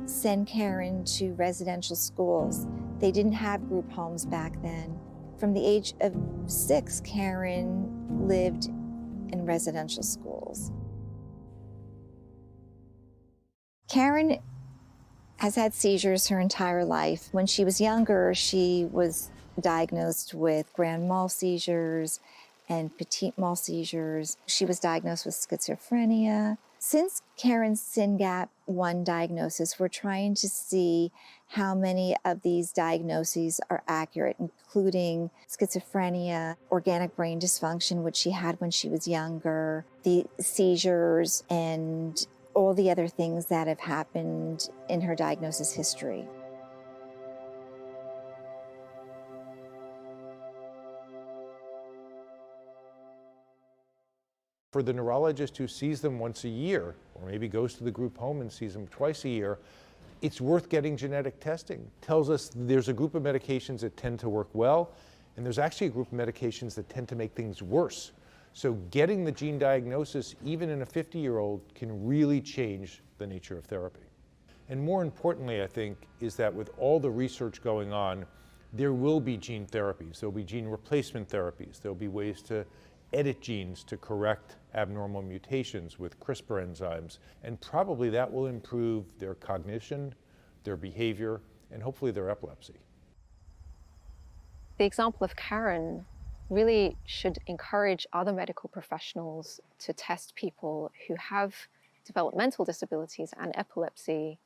send Caren to residential schools. They didn't have group homes back then. From the age of 6, Caren lived in residential schools. Caren has had seizures her entire life. When she was younger, she was diagnosed with grand mal seizures and petit mal seizures. She was diagnosed with schizophrenia. Since Caren's SYNGAP1 diagnosis, we're trying to see how many of these diagnoses are accurate, including schizophrenia, organic brain dysfunction, which she had when she was younger, the seizures, and all the other things that have happened in her diagnosis history. For the neurologist who sees them once a year, or maybe goes to the group home and sees them twice a year, it's worth getting genetic testing. Tells us there's a group of medications that tend to work well, and there's actually a group of medications that tend to make things worse. So getting the gene diagnosis, even in a 50-year-old, can really change the nature of therapy. And more importantly, I think, is that with all the research going on, there will be gene therapies. There'll be gene replacement therapies. There'll be ways to edit genes to correct abnormal mutations with CRISPR enzymes, and probably that will improve their cognition, their behavior, and hopefully their epilepsy. The example of Caren really should encourage other medical professionals to test people who have developmental disabilities and epilepsy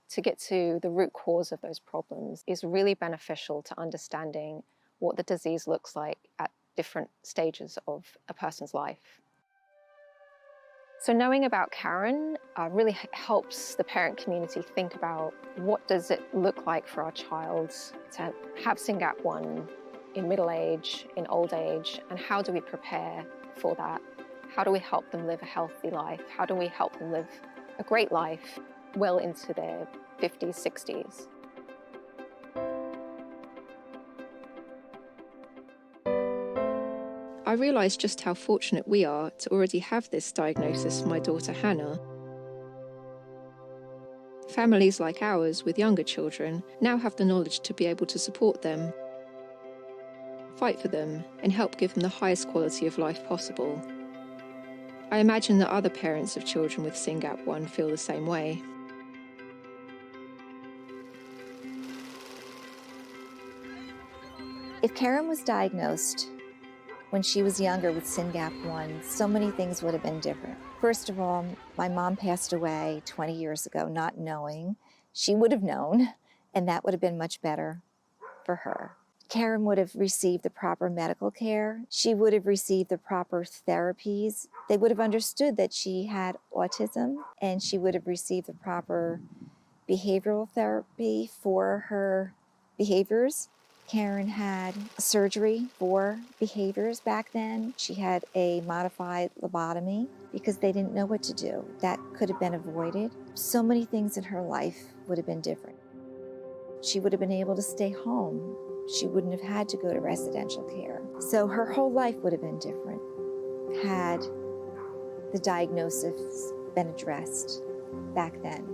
to get to the root cause of those problems. Is really beneficial to understanding what the disease looks like at different stages of a person's life. So knowing about Caren really helps the parent community think about what does it look like for our child to have SYNGAP1 in middle age, in old age, and how do we prepare for that? How do we help them live a healthy life? How do we help them live a great life well into their 50s, 60s? I realised just how fortunate we are to already have this diagnosis for my daughter Hannah. Families like ours with younger children now have the knowledge to be able to support them, fight for them, and help give them the highest quality of life possible. I imagine that other parents of children with SYNGAP1 feel the same way. If Caren was diagnosed when she was younger with SYNGAP1, so many things would have been different. First of all, my mom passed away 20 years ago, not knowing. She would have known, and that would have been much better for her. Caren would have received the proper medical care. She would have received the proper therapies. They would have understood that she had autism, and she would have received the proper behavioral therapy for her behaviors. Caren had surgery for behaviors back then. She had a modified lobotomy because they didn't know what to do. That could have been avoided. So many things in her life would have been different. She would have been able to stay home. She wouldn't have had to go to residential care. So her whole life would have been different had the diagnosis been addressed back then.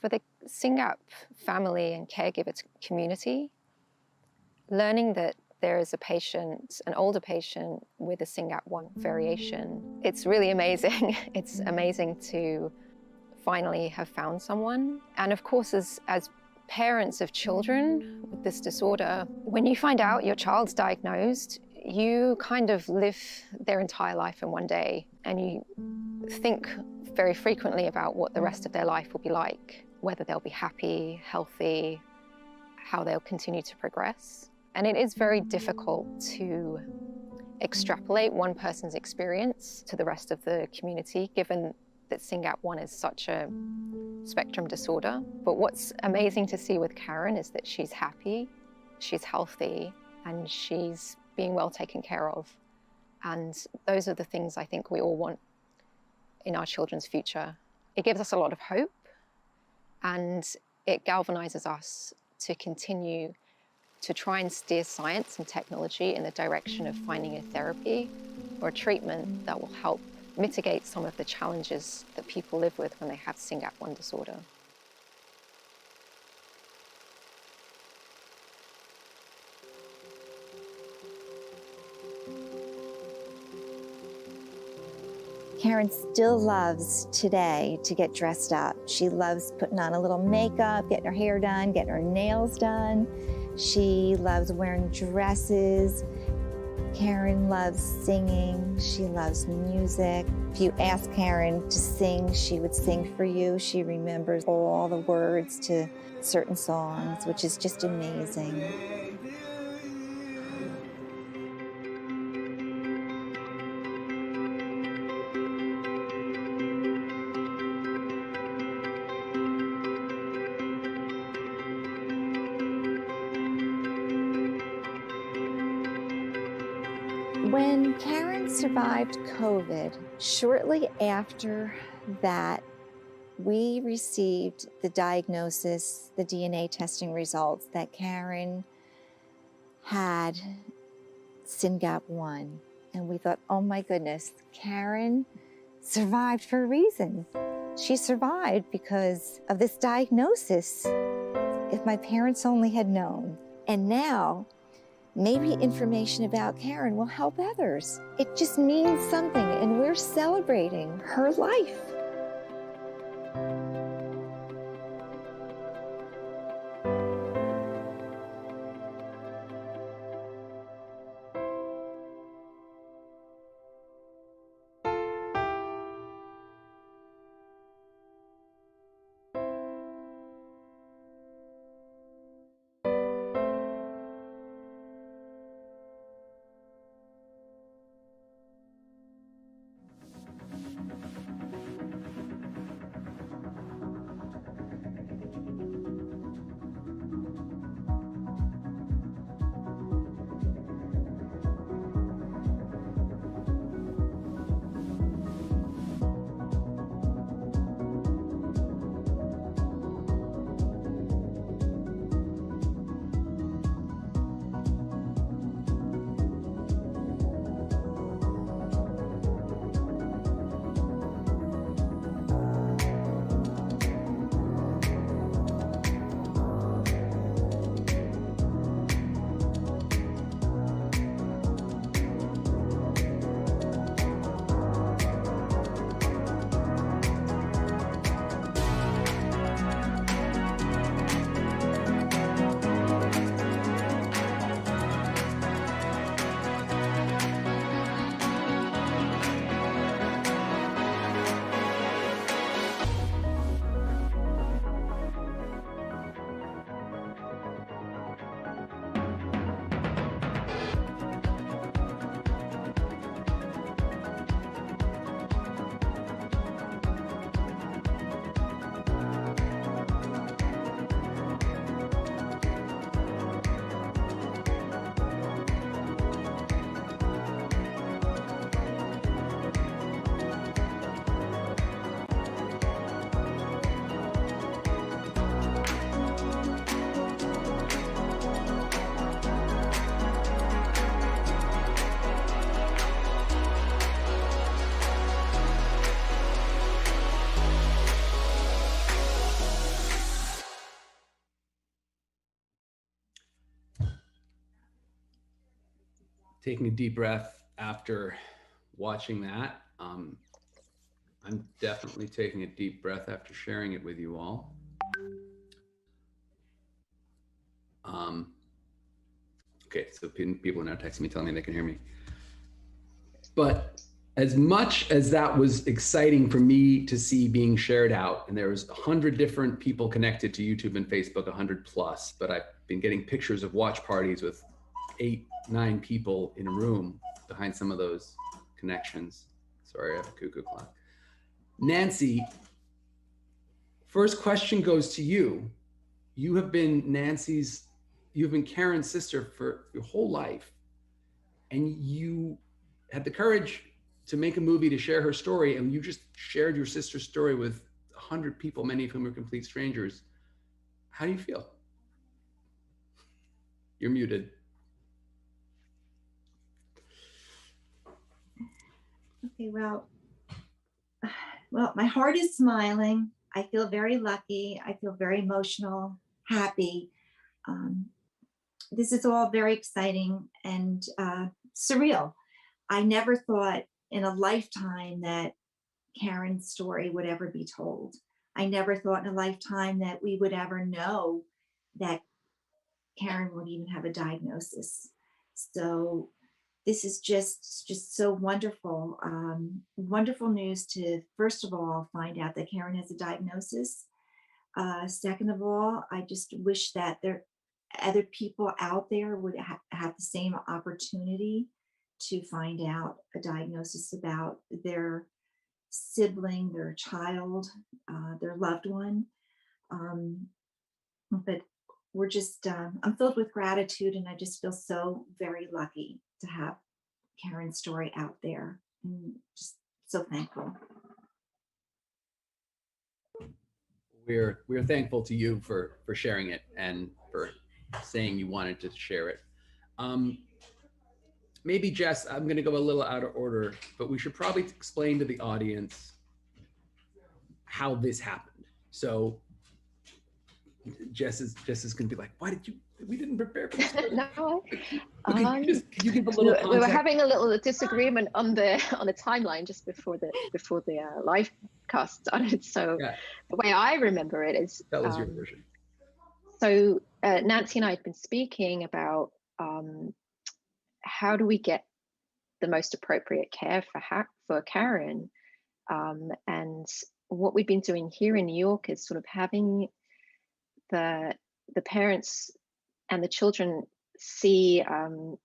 For the SYNGAP family and caregiver community, learning that there is a patient, an older patient with a SYNGAP1 variation, it's really amazing. It's amazing to finally have found someone. And of course, as parents of children with this disorder, when you find out your child's diagnosed, you kind of live their entire life in one day, and you think very frequently about what the rest of their life will be like, whether they'll be happy, healthy, how they'll continue to progress. And it is very difficult to extrapolate one person's experience to the rest of the community, given that SYNGAP1 is such a spectrum disorder. But what's amazing to see with Caren is that she's happy, she's healthy, and she's being well taken care of. And those are the things I think we all want in our children's future. It gives us a lot of hope, and it galvanizes us to continue to try and steer science and technology in the direction of finding a therapy or a treatment that will help mitigate some of the challenges that people live with when they have SYNGAP1 disorder. Caren still loves today to get dressed up. She loves putting on a little makeup, getting her hair done, getting her nails done. She loves wearing dresses. Caren loves singing. She loves music. If you ask Caren to sing, she would sing for you. She remembers all the words to certain songs, which is just amazing. When Caren survived COVID, shortly after that, we received the diagnosis, the DNA testing results that Caren had SYNGAP1. And we thought, oh my goodness, Caren survived for a reason. She survived because of this diagnosis. If my parents only had known. And now, maybe information about Caren will help others. It just means something, and we're celebrating her life. Taking a deep breath after watching that. I'm definitely taking a deep breath after sharing it with you all. Okay, so people are now texting me telling me they can hear me. But as much as that was exciting for me to see being shared out, and there was 100 different people connected to YouTube and Facebook, 100 plus, but I've been getting pictures of watch parties with 8, 9 people in a room. behind some of those connections. Sorry, I have a cuckoo clock. Nancy, first question goes to you. You have been Karen's sister for your whole life, and you had the courage to make a movie to share her story, and you just shared your sister's story with 100 people, many of whom are complete strangers. How do you feel? You're muted. Okay, well, my heart is smiling. I feel very lucky. I feel very emotional, happy. This is all very exciting and surreal. I never thought in a lifetime that Karen's story would ever be told. I never thought in a lifetime that we would ever know that Caren would even have a diagnosis. So this is just so wonderful. Wonderful news to, first of all, find out that Caren has a diagnosis. Second of all, I just wish that other people out there would have the same opportunity to find out a diagnosis about their sibling, their child, their loved one. But we're just, I'm filled with gratitude, and I just feel so very lucky to have Karen's story out there, and just so thankful. We're thankful to you for sharing it and for saying you wanted to share it. Maybe Jess, I'm going to go a little out of order, but we should probably explain to the audience how this happened. So Jess is going to be like, we didn't prepare for this. No. Could you give a little context? We were having a little disagreement on the timeline just before the live cast started. So the way I remember it is that was your version. So Nancy and I had been speaking about how do we get the most appropriate care for Caren, and what we've been doing here in New York is sort of having the parents and the children see one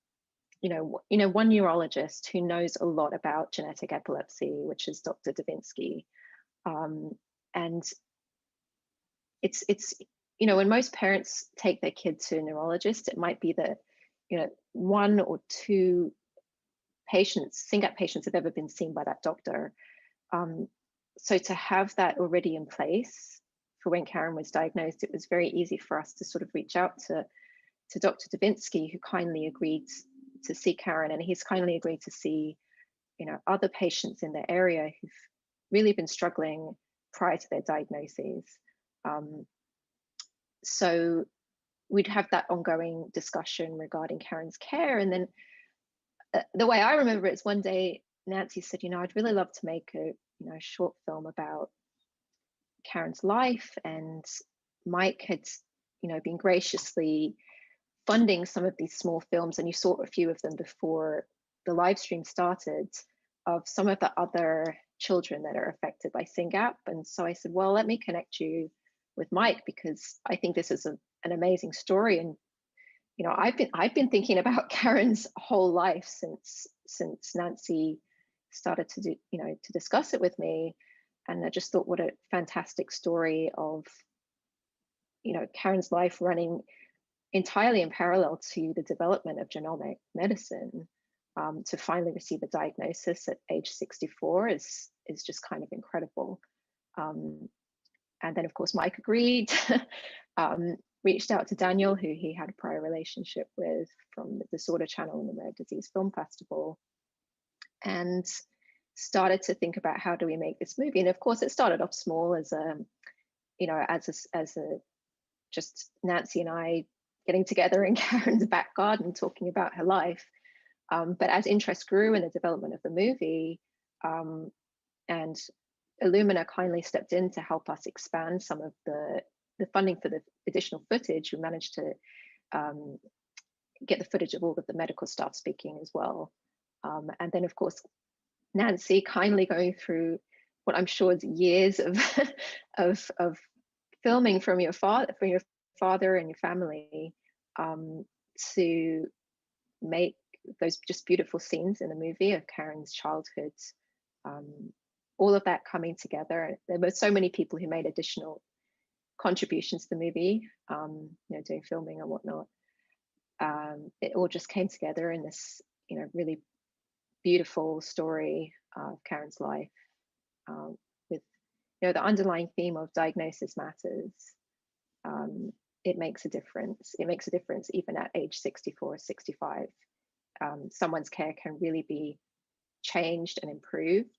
neurologist who knows a lot about genetic epilepsy, which is Dr. Davinsky, and it's when most parents take their kid to a neurologist, it might be that one or two SYNGAP patients have ever been seen by that doctor. So to have that already in place for when Caren was diagnosed, it was very easy for us to sort of reach out to Dr. Davinsky, who kindly agreed to see Caren, and he's kindly agreed to see other patients in the area who've really been struggling prior to their diagnoses. So we'd have that ongoing discussion regarding Karen's care. And then the way I remember it is one day Nancy said, I'd really love to make a short film about Karen's life. And Mike had, been graciously funding some of these small films, and you saw a few of them before the live stream started, of some of the other children that are affected by SYNGAP. And so I said, well, let me connect you with Mike, because I think this is an amazing story. And I've been thinking about Karen's whole life since Nancy started to discuss it with me, and I just thought, what a fantastic story of Karen's life running entirely in parallel to the development of genomic medicine. To finally receive a diagnosis at age 64 is just kind of incredible. And then of course Mike agreed. Reached out to Daniel, who he had a prior relationship with from the Disorder Channel and the Rare Disease Film Festival, and started to think about how do we make this movie. And of course, it started off small as just Nancy and I getting together in Karen's back garden talking about her life. But as interest grew in the development of the movie, and Illumina kindly stepped in to help us expand some of the funding for the additional footage, we managed to get the footage of all of the medical staff speaking as well. And then of course, Nancy kindly going through what I'm sure is years of filming from your father and your family, to make those just beautiful scenes in the movie of Karen's childhood, all of that coming together. There were so many people who made additional contributions to the movie, doing filming and whatnot. It all just came together in this, really beautiful story of Karen's life, with, the underlying theme of diagnosis matters. It makes a difference. It makes a difference even at age 64, 65. Someone's care can really be changed and improved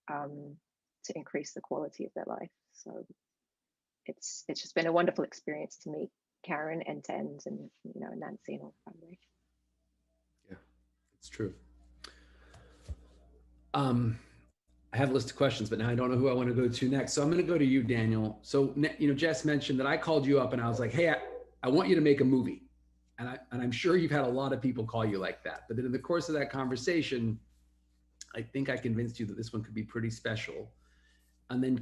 to increase the quality of their life. So it's just been a wonderful experience to meet Caren end to end, and Nancy and all the family. Yeah, it's true. I have a list of questions, but now I don't know who I want to go to next. So I'm going to go to you, Daniel. So, Jess mentioned that I called you up and I was like, hey, I want you to make a movie. And I'm sure you've had a lot of people call you like that. But then in the course of that conversation, I think I convinced you that this one could be pretty special. And then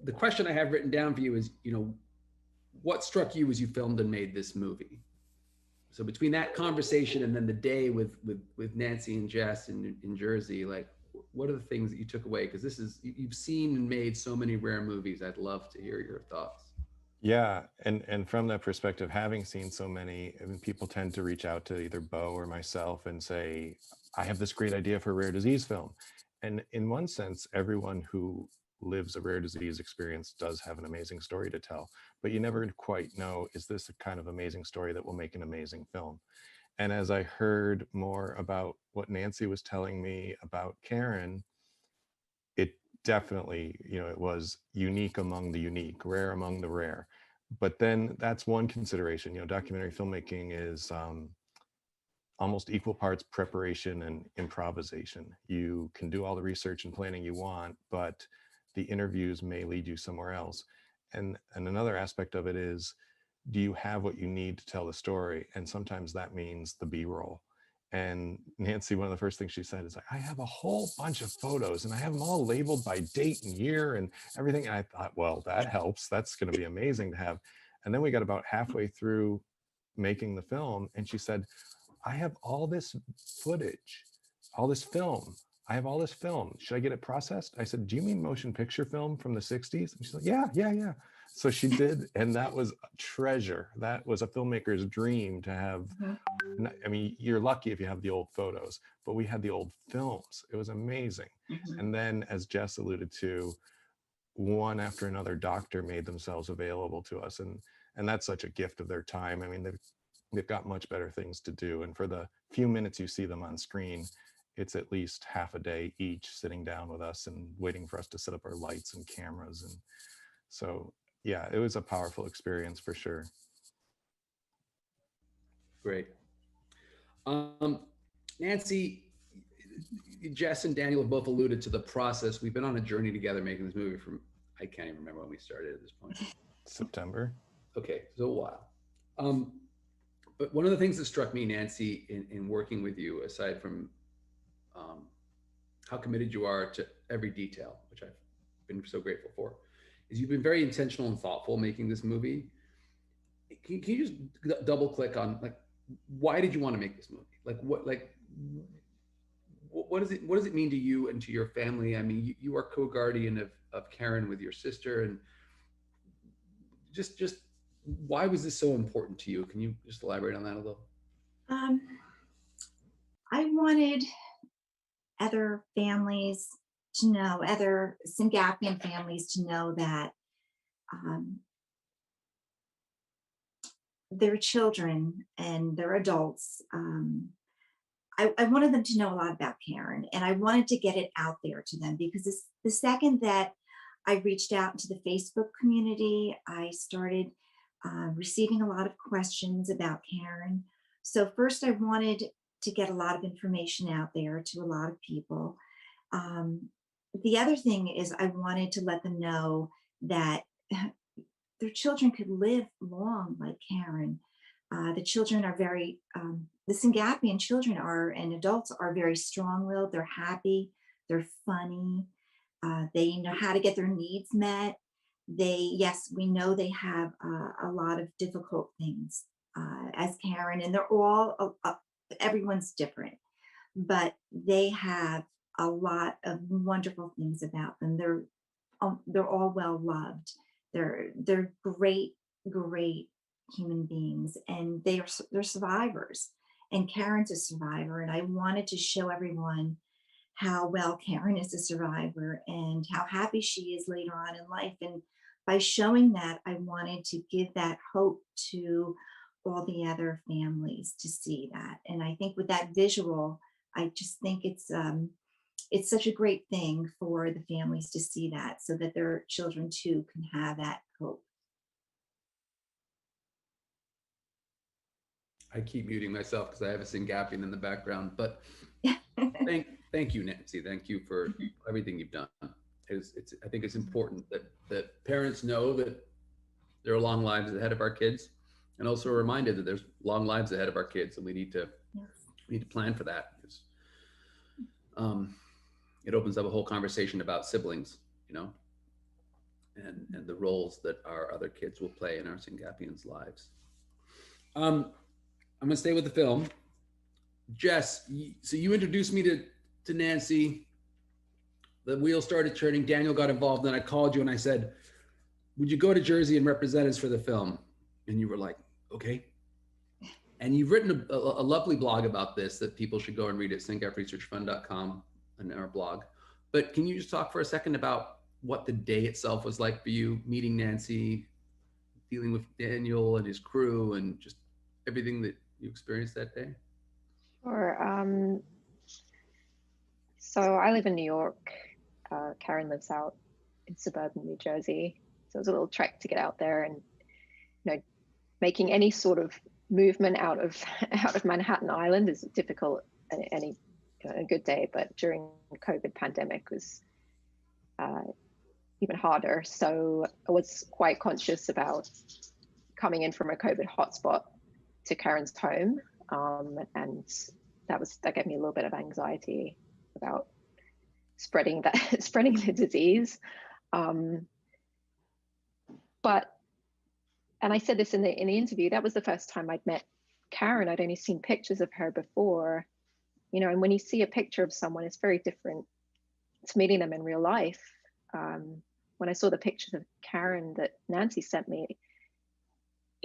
the question I have written down for you is, what struck you as you filmed and made this movie? So between that conversation and then the day with Nancy and Jess in Jersey, like, what are the things that you took away? Because you've seen and made so many rare movies. I'd love to hear your thoughts. Yeah, and from that perspective, having seen so many, people tend to reach out to either Bo or myself and say, I have this great idea for a rare disease film. And in one sense, everyone who lives a rare disease experience does have an amazing story to tell, but you never quite know, is this a kind of amazing story that will make an amazing film? And as I heard more about what Nancy was telling me about Caren, it definitely, it was unique among the unique, rare among the rare. But then that's one consideration. Documentary filmmaking is almost equal parts preparation and improvisation. You can do all the research and planning you want, but the interviews may lead you somewhere else. And another aspect of it is, do you have what you need to tell the story? And sometimes that means the B-roll. And Nancy, one of the first things she said is like, I have a whole bunch of photos and I have them all labeled by date and year and everything. And I thought, well, that helps. That's going to be amazing to have. And then we got about halfway through making the film and she said, I have all this footage, all this film. I have all this film. Should I get it processed? I said, do you mean motion picture film from the 60s? And she's like, yeah. So she did, and that was a treasure. That was a filmmaker's dream to have. I mean, you're lucky if you have the old photos, but we had the old films. It was amazing. And then, as Jess alluded to, one after another doctor made themselves available to us, and that's such a gift of their time. I mean, they've got much better things to do, and for the few minutes you see them on screen, it's at least half a day each sitting down with us and waiting for us to set up our lights and cameras. And so, yeah, it was a powerful experience for sure. Great. Nancy, Jess and Daniel have both alluded to the process. We've been on a journey together making this movie from, I can't even remember when we started at this point. September. Okay, so a while. But one of the things that struck me, Nancy, in working with you, aside from how committed you are to every detail, which I've been so grateful for, is you've been very intentional and thoughtful making this movie. Can you just double click on, like, why did you want to make this movie? What does it mean to you and to your family? I mean, you are co-guardian of Caren with your sister, and just why was this so important to you? Can you just elaborate on that a little? I wanted other families to know, other Singapian families to know that their children and their adults, I wanted them to know a lot about Caren, and I wanted to get it out there to them, because the second that I reached out to the Facebook community, I started receiving a lot of questions about Caren. So first I wanted to get a lot of information out there to a lot of people. The other thing is I wanted to let them know that their children could live long like Caren. The children are very, the Singapian children are, and adults are very strong-willed. They're happy, they're funny, they know how to get their needs met. Yes, we know they have a lot of difficult things as Caren, and they're all everyone's different, but they have a lot of wonderful things about them. They're all well loved. They're great, great human beings, and they're survivors. And Karen's a survivor, and I wanted to show everyone how well Caren is a survivor and how happy she is later on in life. And by showing that, I wanted to give that hope to all the other families to see that. And I think with that visual, I just think it's such a great thing for the families to see that, so that their children too can have that hope. I keep muting myself because I have a syngapian in the background, but thank you, Nancy. Thank you for everything you've done. I think it's important that parents know that there are long lives ahead of our kids, and also reminded that there's long lives ahead of our kids, and we need to plan for that. Because, it opens up a whole conversation about siblings, and the roles that our other kids will play in our syngapians' lives. I'm gonna stay with the film. Jess, so you introduced me to Nancy. The wheel started turning. Daniel got involved. Then I called you and I said, would you go to Jersey and represent us for the film? And you were like, okay. And you've written a lovely blog about this that people should go and read at syngapresearchfund.com and our blog. But can you just talk for a second about what the day itself was like for you, meeting Nancy, dealing with Daniel and his crew, and just everything that you experienced that day? Sure. So I live in New York. Caren lives out in suburban New Jersey. So it was a little trek to get out there, and making any sort of movement out of Manhattan Island is difficult any a good day, but during the COVID pandemic was even harder. So I was quite conscious about coming in from a COVID hotspot to Karen's home, and that gave me a little bit of anxiety about spreading the disease. And I said this in the interview, that was the first time I'd met Caren. I'd only seen pictures of her before, and when you see a picture of someone, it's very different to meeting them in real life. When I saw the pictures of Caren that Nancy sent me,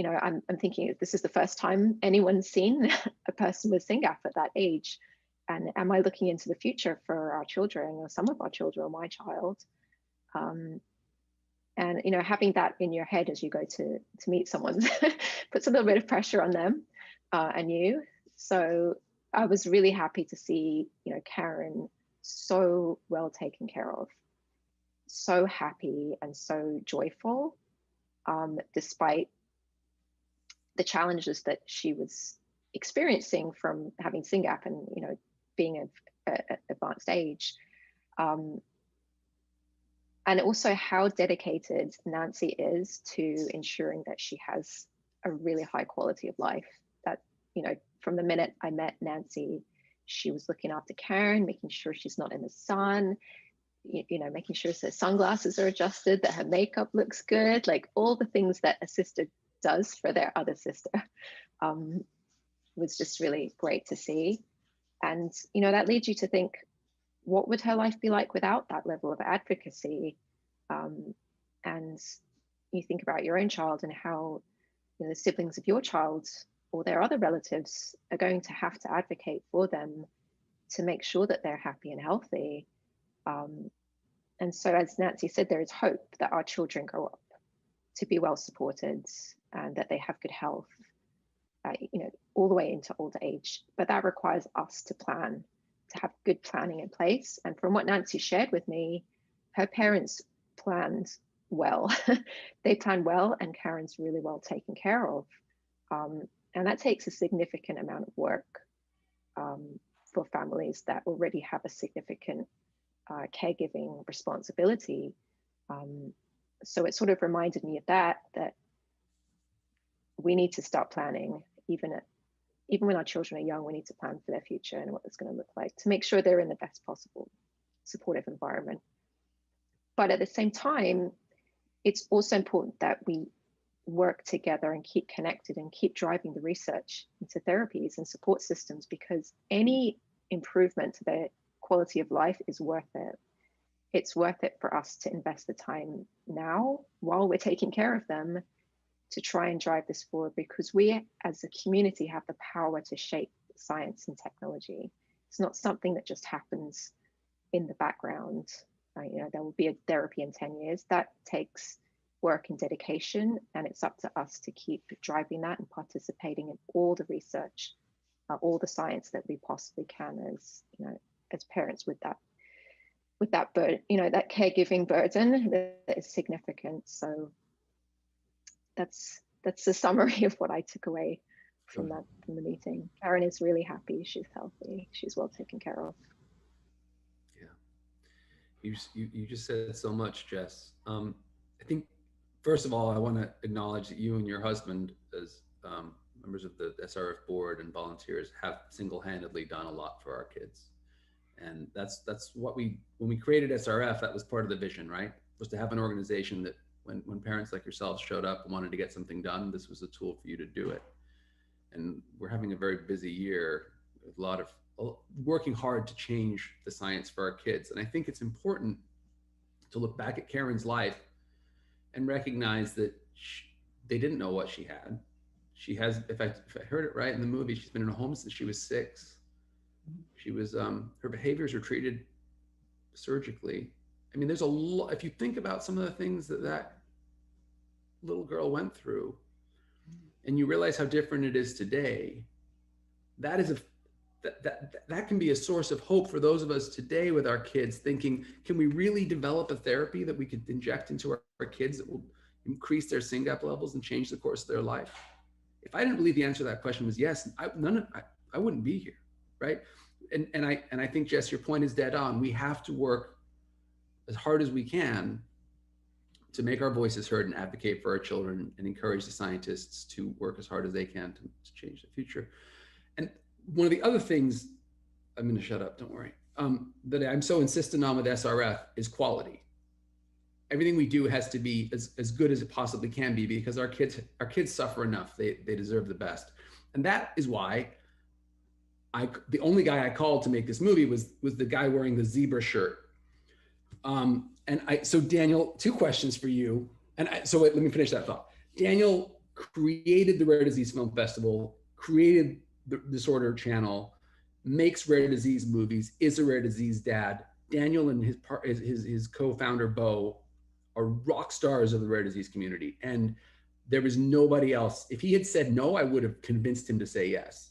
I'm thinking, this is the first time anyone's seen a person with SYNGAP at that age. And am I looking into the future for our children, or some of our children, or my child? And having that in your head as you go to meet someone puts a little bit of pressure on them and you. So I was really happy to see Caren so well taken care of, so happy and so joyful, despite the challenges that she was experiencing from having SYNGAP and being of advanced age. And also how dedicated Nancy is to ensuring that she has a really high quality of life. That, from the minute I met Nancy, she was looking after Caren, making sure she's not in the sun, making sure her sunglasses are adjusted, that her makeup looks good, like all the things that a sister does for their other sister, was just really great to see. And, that leads you to think, what would her life be like without that level of advocacy? And you think about your own child and how the siblings of your child or their other relatives are going to have to advocate for them to make sure that they're happy and healthy. And so, as Nancy said, there is hope that our children grow up to be well supported and that they have good health, all the way into older age. But that requires us to plan, to have good planning in place. And from what Nancy shared with me, her parents planned well. They planned well, and Karen's really well taken care of. And that takes a significant amount of work for families that already have a significant caregiving responsibility. So it sort of reminded me of that we need to start planning, even when our children are young. We need to plan for their future and what it's going to look like to make sure they're in the best possible supportive environment. But at the same time, it's also important that we work together and keep connected and keep driving the research into therapies and support systems, because any improvement to their quality of life is worth it. It's worth it for us to invest the time now while we're taking care of them to try and drive this forward, because we as a community have the power to shape science and technology. It's not something that just happens in the background. There will be a therapy in 10 years. That takes work and dedication, and it's up to us to keep driving that and participating in all the research, all the science that we possibly can as parents with that burden, that caregiving burden that is significant. So that's the summary of what I took away from the meeting. Caren is really happy. She's healthy. She's well taken care of. Yeah, you just said so much, Jess. I think first of all, I want to acknowledge that you and your husband, as members of the SRF board and volunteers, have single-handedly done a lot for our kids. And that's what when we created SRF, that was part of the vision, right? Was to have an organization that when parents like yourselves showed up and wanted to get something done, this was a tool for you to do it. And we're having a very busy year with a lot of working hard to change the science for our kids. And I think it's important to look back at Caren's life and recognize that they didn't know what she had. She has, if I heard it right in the movie, she's been in a home since she was 6. She was, her behaviors are treated surgically. I mean, there's a lot, if you think about some of the things that little girl went through, and you realize how different it is today, that can be a source of hope for those of us today with our kids, thinking, can we really develop a therapy that we could inject into our kids that will increase their SYNGAP levels and change the course of their life? If I didn't believe the answer to that question was yes, I wouldn't be here, right? And I think, Jess, your point is dead on. We have to work as hard as we can to make our voices heard and advocate for our children and encourage the scientists to work as hard as they can to change the future. And one of the other things, I'm going to shut up, don't worry, that I'm so insistent on with SRF is quality. Everything we do has to be as good as it possibly can be, because our kids suffer enough. They deserve the best. And that is why the only guy I called to make this movie was the guy wearing the zebra shirt. So Daniel, 2 questions for you. Let me finish that thought. Daniel created the Rare Disease Film Festival, created the Disorder Channel, makes rare disease movies, is a rare disease dad. Daniel and his co-founder, Bo, are rock stars of the rare disease community. And there was nobody else. If he had said no, I would have convinced him to say yes.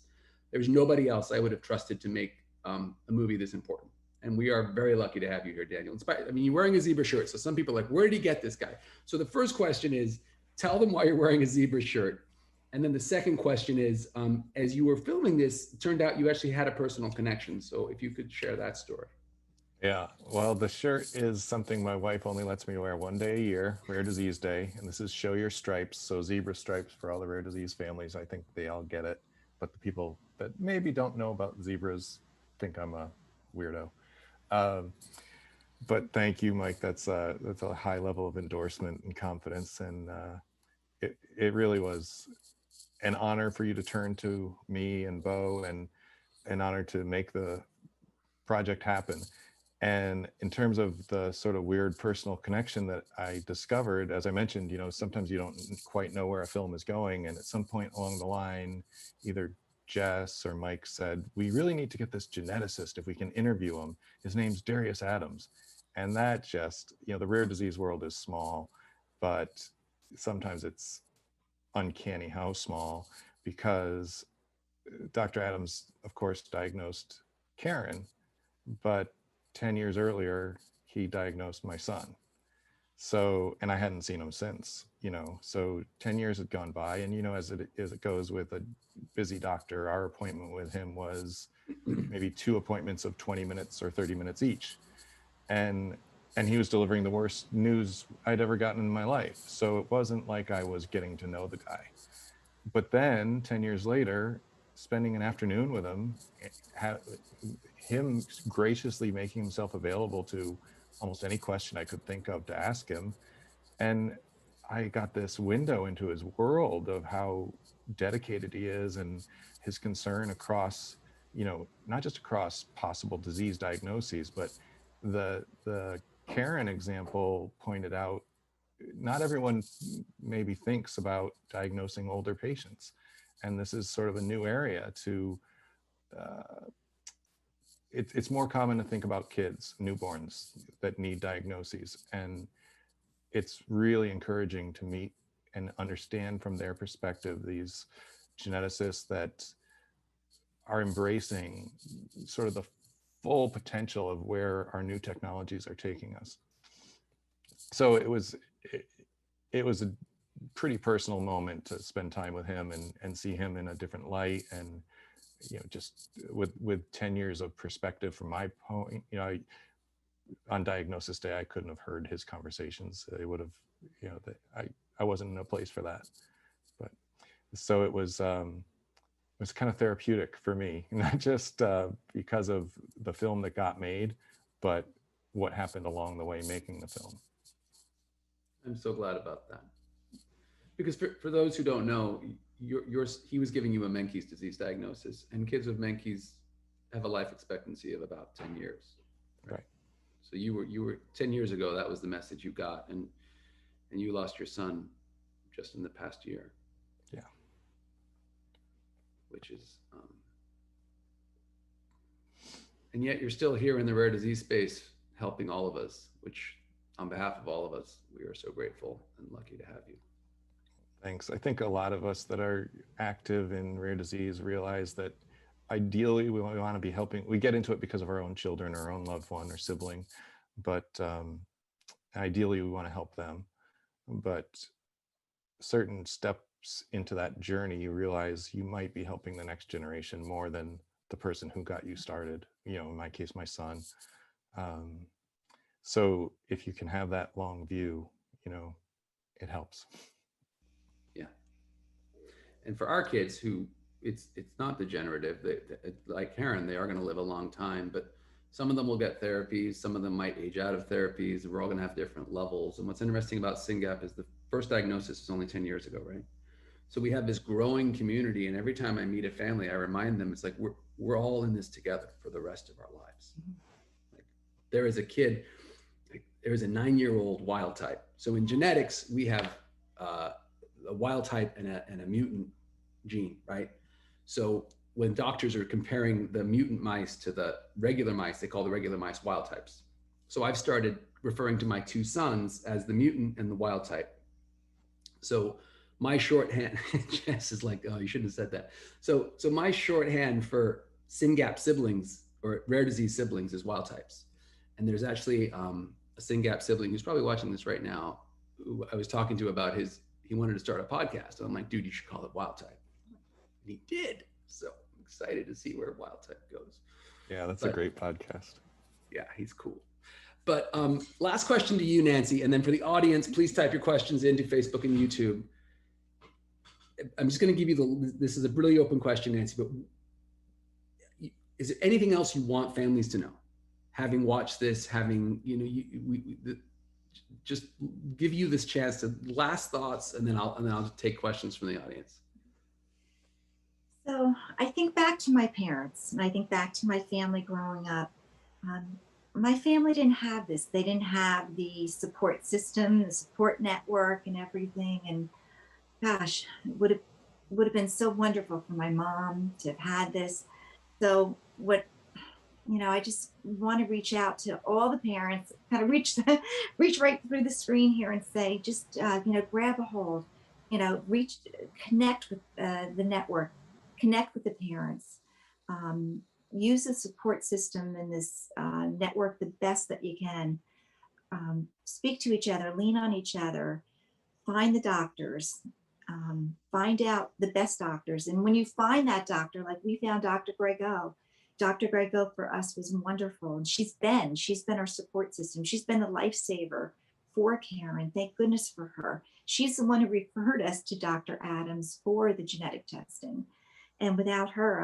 There was nobody else I would have trusted to make a movie this important. And we are very lucky to have you here, Daniel. You're wearing a zebra shirt. So some people are like, where did he get this guy? So the first question is, tell them why you're wearing a zebra shirt. And then the second question is, as you were filming this, it turned out you actually had a personal connection. So if you could share that story. Yeah, well, the shirt is something my wife only lets me wear 1 day a year, Rare Disease Day. And this is Show Your Stripes. So zebra stripes for all the rare disease families. I think they all get it. But the people that maybe don't know about zebras think I'm a weirdo. But thank you, Mike. That's a high level of endorsement and confidence. And it really was an honor for you to turn to me and Bo, and an honor to make the project happen. And in terms of the sort of weird personal connection that I discovered, as I mentioned, sometimes you don't quite know where a film is going. And at some point along the line, either Jess or Mike said, we really need to get this geneticist if we can interview him. His name's Darius Adams. And that just, the rare disease world is small, but sometimes it's uncanny how small, because Dr. Adams, of course, diagnosed Caren, but 10 years earlier, he diagnosed my son. So, and I hadn't seen him since, so 10 years had gone by, and as it goes with a busy doctor, our appointment with him was maybe 2 appointments of 20 minutes or 30 minutes each. And he was delivering the worst news I'd ever gotten in my life. So it wasn't like I was getting to know the guy. But then 10 years later, spending an afternoon with him, him graciously making himself available to almost any question I could think of to ask him. And I got this window into his world of how dedicated he is and his concern across, you know, not just across possible disease diagnoses, but the Caren example pointed out, not everyone maybe thinks about diagnosing older patients. And this is sort of a new area to, it's more common to think about kids, newborns that need diagnoses. And it's really encouraging to meet and understand from their perspective these geneticists that are embracing sort of the full potential of where our new technologies are taking us. So it was a pretty personal moment to spend time with him and see him in a different light, and you know, just with 10 years of perspective from my point, you know, on diagnosis day, I couldn't have heard his conversations. They would have, you know, I wasn't in a place for that. But so it was kind of therapeutic for me, not just because of the film that got made, but what happened along the way making the film. I'm so glad about that. Because for those who don't know, he was giving you a Menkes disease diagnosis, and kids with Menkes have a life expectancy of about 10 years. Right. So you were 10 years ago, that was the message you got, and you lost your son just in the past year. Yeah. Which is, and yet you're still here in the rare disease space, helping all of us, which on behalf of all of us, we are so grateful and lucky to have you. Thanks. I think a lot of us that are active in rare disease realize that ideally we want to be helping. We get into it because of our own children, our own loved one or sibling, but ideally we want to help them. But certain steps into that journey, you realize you might be helping the next generation more than the person who got you started. You know, in my case, my son. So if you can have that long view, you know, it helps. Yeah. And for our kids who it's not degenerative, like Caren, they are going to live a long time, but some of them will get therapies, some of them might age out of therapies. We're all going to have different levels. And what's interesting about SYNGAP is the first diagnosis was only 10 years ago, right? So we have this growing community, and every time I meet a family, I remind them, it's like we're all in this together for the rest of our lives. Like, there is a kid, there is a 9-year-old wild type. So in genetics, we have a wild type and a mutant gene, right? So when doctors are comparing the mutant mice to the regular mice, they call the regular mice wild types. So I've started referring to my two sons as the mutant and the wild type. So my shorthand, Jess is like, oh, you shouldn't have said that. So my shorthand for SYNGAP siblings or rare disease siblings is wild types. And there's actually a SYNGAP sibling who's probably watching this right now, who I was talking to about he wanted to start a podcast. And I'm like, dude, you should call it Wild Type. And he did. So I'm excited to see where Wild Type goes. Yeah, that's a great podcast. Yeah, he's cool. But last question to you, Nancy. And then for the audience, please type your questions into Facebook and YouTube. I'm just going to give you this is a really open question, Nancy, but is there anything else you want families to know? Having watched this, just give you this chance to last thoughts, and then I'll take questions from the audience. So I think back to my parents, and I think back to my family growing up. My family didn't have this. They didn't have the support system, the support network, and everything. And gosh, it would have been so wonderful for my mom to have had this. So I just want to reach out to all the parents, kind of reach right through the screen here and say, just, grab a hold, connect with the network, connect with the parents, use the support system in this network the best that you can. Speak to each other, lean on each other, find the doctors, find out the best doctors. And when you find that doctor, like we found Dr. Grego for us was wonderful. And she's been our support system. She's been a lifesaver for Caren. Thank goodness for her. She's the one who referred us to Dr. Adams for the genetic testing. And without her,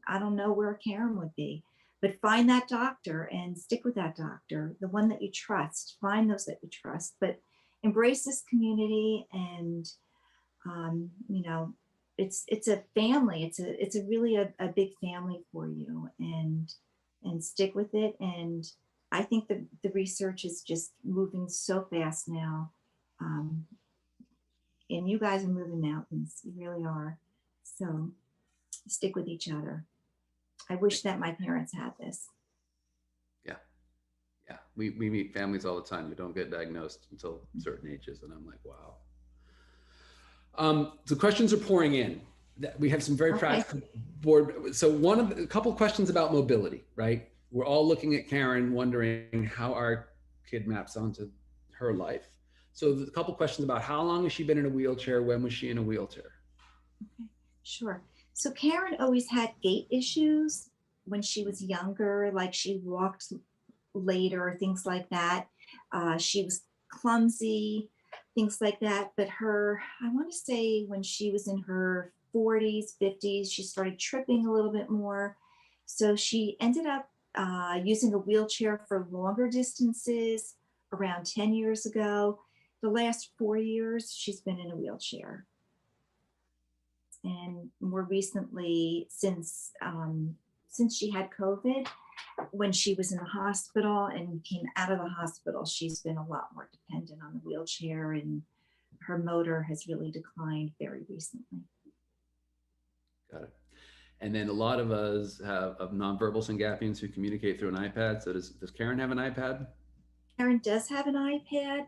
I don't know where Caren would be. But find that doctor and stick with that doctor, the one that you trust. Find those that you trust. But embrace this community, and you know, it's a family. It's a really a big family for you, and stick with it. And I think the research is just moving so fast now. Um, and you guys are moving mountains. You really are. So stick with each other. I wish that my parents had this. Yeah. Yeah. We meet families all the time who don't get diagnosed until certain ages. And I'm like, wow. The questions are pouring in. We have some very practical board. So a couple questions about mobility, right? We're all looking at Caren, wondering how our kid maps onto her life. So a couple questions about how long has she been in a wheelchair? When was she in a wheelchair? Okay, sure. So Caren always had gait issues when she was younger, like she walked later, things like that. She was clumsy, things like that. But I want to say when she was in her 40s, 50s, she started tripping a little bit more. So she ended up using a wheelchair for longer distances around 10 years ago. The last 4 years, she's been in a wheelchair. And more recently, since she had COVID, when she was in the hospital and came out of the hospital, she's been a lot more dependent on the wheelchair, and her motor has really declined very recently. Got it. And then a lot of us have nonverbal Syngapians who communicate through an iPad. So does Caren have an iPad? Caren does have an iPad.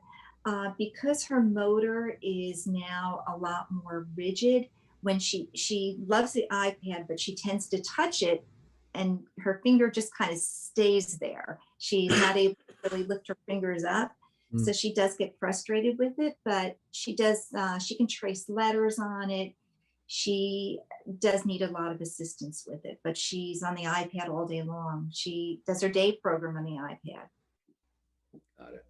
Because her motor is now a lot more rigid, when she loves the iPad, but she tends to touch it and her finger just kind of stays there. She's not able to really lift her fingers up. So she does get frustrated with it, but she can trace letters on it. She does need a lot of assistance with it, but she's on the iPad all day long. She does her day program on the iPad. Got it.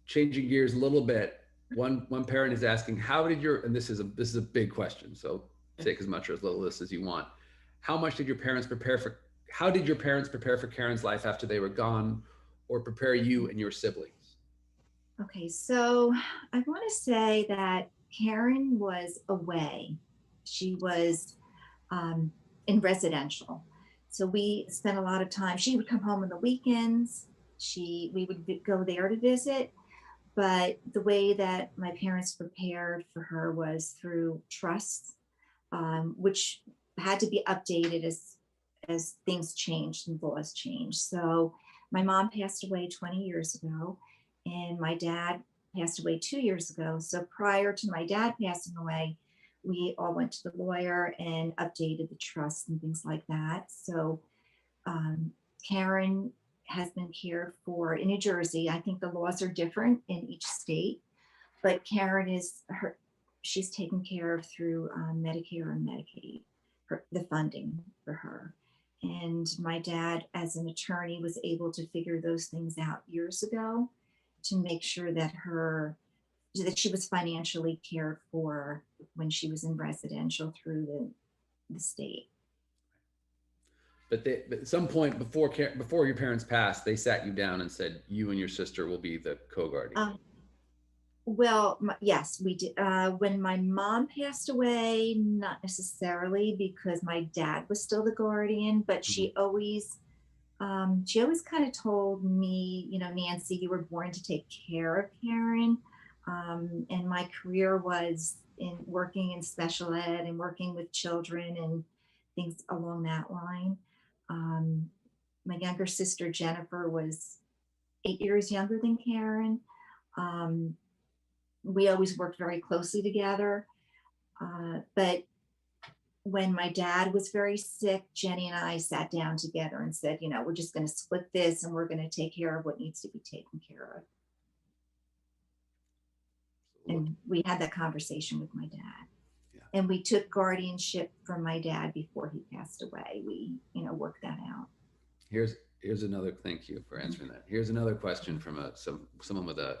Changing gears a little bit. One parent is asking, how did and this is a big question, so take as much or as little of this as you want. How did your parents prepare for Caren's life after they were gone, or prepare you and your siblings? Okay, so I want to say that Caren was away. She was in residential. So we spent a lot of time. She would come home on the weekends. We would go there to visit. But the way that my parents prepared for her was through trusts, which had to be updated as things changed and laws changed. So my mom passed away 20 years ago, and my dad passed away 2 years ago. So prior to my dad passing away, we all went to the lawyer and updated the trust and things like that. So Caren has been cared for in New Jersey. I think the laws are different in each state, but Caren she's taken care of through Medicare and Medicaid, the funding for her. And my dad, as an attorney, was able to figure those things out years ago to make sure that she was financially cared for when she was in residential through the state. But at some point before your parents passed, they sat you down and said, you and your sister will be the co-guardian. Well, yes, we did. When my mom passed away, not necessarily, because my dad was still the guardian, but she always kind of told me, Nancy, you were born to take care of Caren. And my career was in working in special ed and working with children and things along that line. My younger sister, Jennifer, was 8 years younger than Caren. We always worked very closely together. But when my dad was very sick, Jenny and I sat down together and said, we're just going to split this and we're going to take care of what needs to be taken care of. And we had that conversation with my dad. Yeah. And we took guardianship from my dad before he passed away. We, worked that out. Here's another, thank you for answering that. Here's another question from someone with I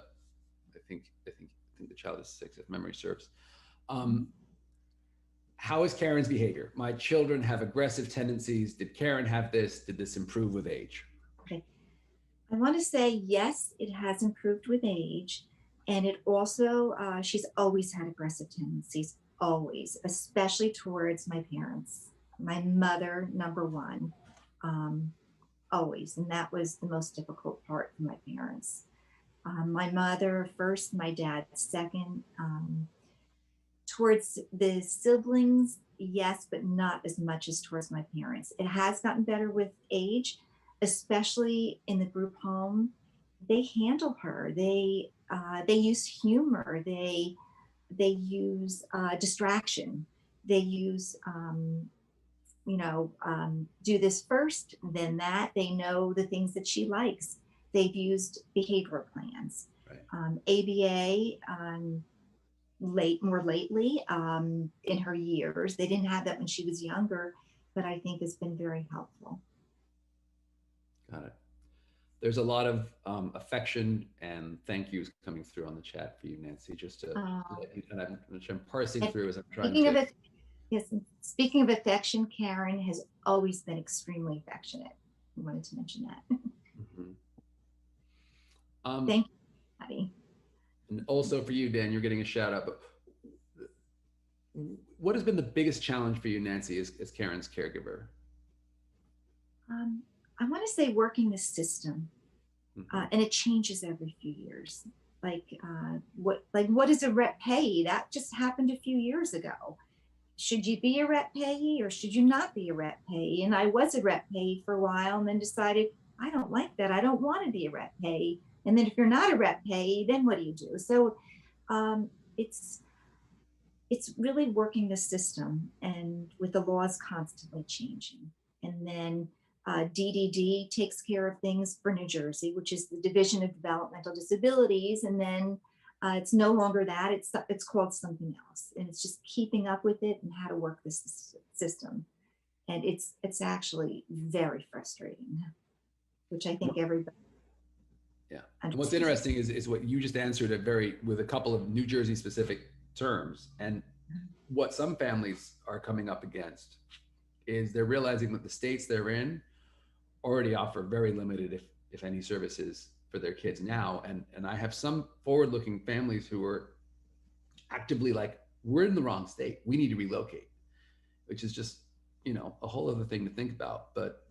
think the child is 6, if memory serves. How is Caren's behavior? My children have aggressive tendencies. Did Caren have this? Did this improve with age? Okay. I want to say yes, it has improved with age. And it also, she's always had aggressive tendencies, always, especially towards my parents. My mother, number one, always. And that was the most difficult part for my parents. My mother first, my dad second. Towards the siblings, yes, but not as much as towards my parents. It has gotten better with age, especially in the group home. They handle her. They use humor. They use distraction. They use do this first, then that. They know the things that she likes. They've used behavior plans. Right. ABA. More lately in her years. They didn't have that when she was younger, but I think has been very helpful. Got it. There's a lot of affection and thank yous coming through on the chat for you, Nancy, just to, and I'm parsing through as I'm trying to. Speaking of affection, Caren has always been extremely affectionate. I wanted to mention that. Mm-hmm. Thank you, Patty. And also for you, Dan, you're getting a shout out. But what has been the biggest challenge for you, Nancy, as Caren's caregiver? I want to say working the system, and it changes every few years. What does a rep pay? That just happened a few years ago. Should you be a rep payee or should you not be a rep payee? And I was a rep payee for a while, and then decided I don't like that. I don't want to be a rep payee. And then if you're not a rep payee, then what do you do? So it's really working the system, and with the laws constantly changing. And then DDD takes care of things for New Jersey, which is the Division of Developmental Disabilities. And then it's no longer that, it's called something else. And it's just keeping up with it and how to work this system. And it's actually very frustrating, which I think everybody. Yeah. And what's interesting is what you just answered with a couple of New Jersey specific terms. And what some families are coming up against is they're realizing that the states they're in already offer very limited, if any, services for their kids now. And I have some forward-looking families who are actively like, we're in the wrong state. We need to relocate, which is just, a whole other thing to think about, but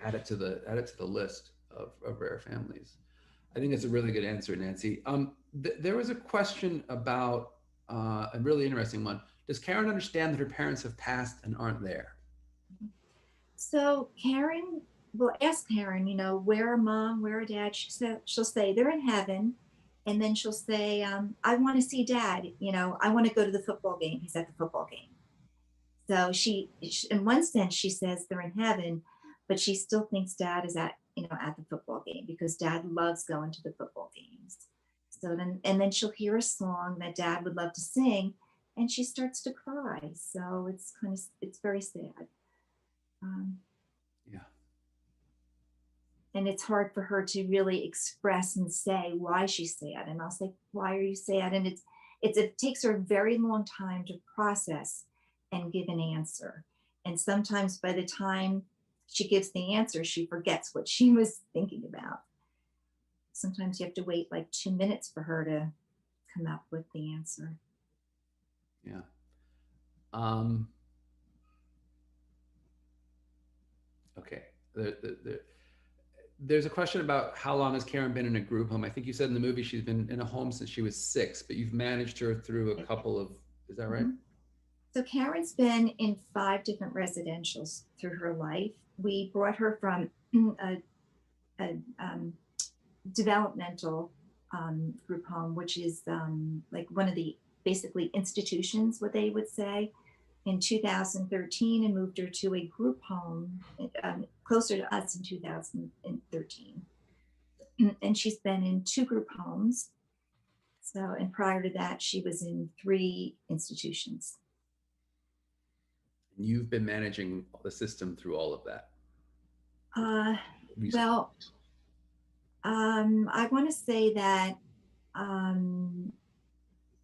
add it to the list of rare families. I think that's a really good answer, Nancy. There was a question about a really interesting one. Does Caren understand that her parents have passed and aren't there? So Caren, we'll ask Caren, where are mom, where are dad? She'll say they're in heaven. And then she'll say, I want to see dad. I want to go to the football game. He's at the football game. So she, in one sense, she says they're in heaven, but she still thinks dad is at the football game because dad loves going to the football games. So then she'll hear a song that dad would love to sing, and she starts to cry. So it's very sad. Yeah. And it's hard for her to really express and say why she's sad. And I'll say, why are you sad? And it takes her a very long time to process and give an answer. And sometimes by the time she gives the answer, she forgets what she was thinking about. Sometimes you have to wait like 2 minutes for her to come up with the answer. Yeah. Okay. There's a question about how long has Caren been in a group home? I think you said in the movie she's been in a home since she was 6, but you've managed her through a couple of, is that right? So Caren's been in 5 different residentials through her life. We brought her from a developmental group home, which is like one of the basically institutions, what they would say, in 2013, and moved her to a group home closer to us in 2013. And she's been in 2 group homes. So, and prior to that, she was in 3 institutions. You've been managing the system through all of that. Well, I want to say that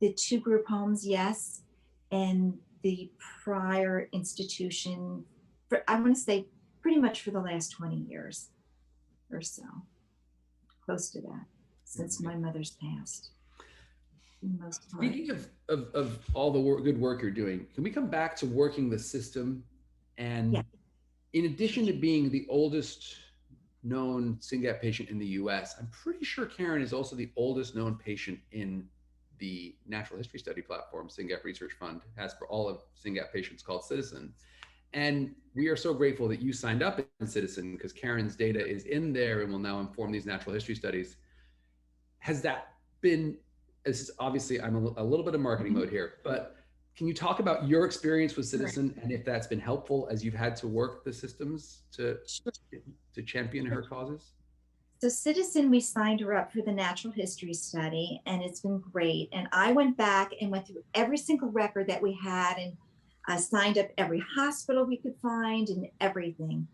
the 2 group homes, yes, and the prior institution, I want to say pretty much for the last 20 years or so. close to that since my mother's passed. for the most part. Speaking of all the good work you're doing, can we come back to working the system? And in addition to being the oldest known SYNGAP patient in the US, I'm pretty sure Caren is also the oldest known patient in the natural history study platform SYNGAP Research Fund has for all of SYNGAP patients called Citizen. And we are so grateful that you signed up in Citizen because Caren's data is in there and will now inform these natural history studies. Has that been, this is obviously, I'm a little bit of marketing mode here, but can you talk about your experience with Citizen and if that's been helpful as you've had to work the systems to champion her causes? So Citizen, we signed her up for the natural history study and it's been great. And I went back and went through every single record that we had and signed up every hospital we could find and everything.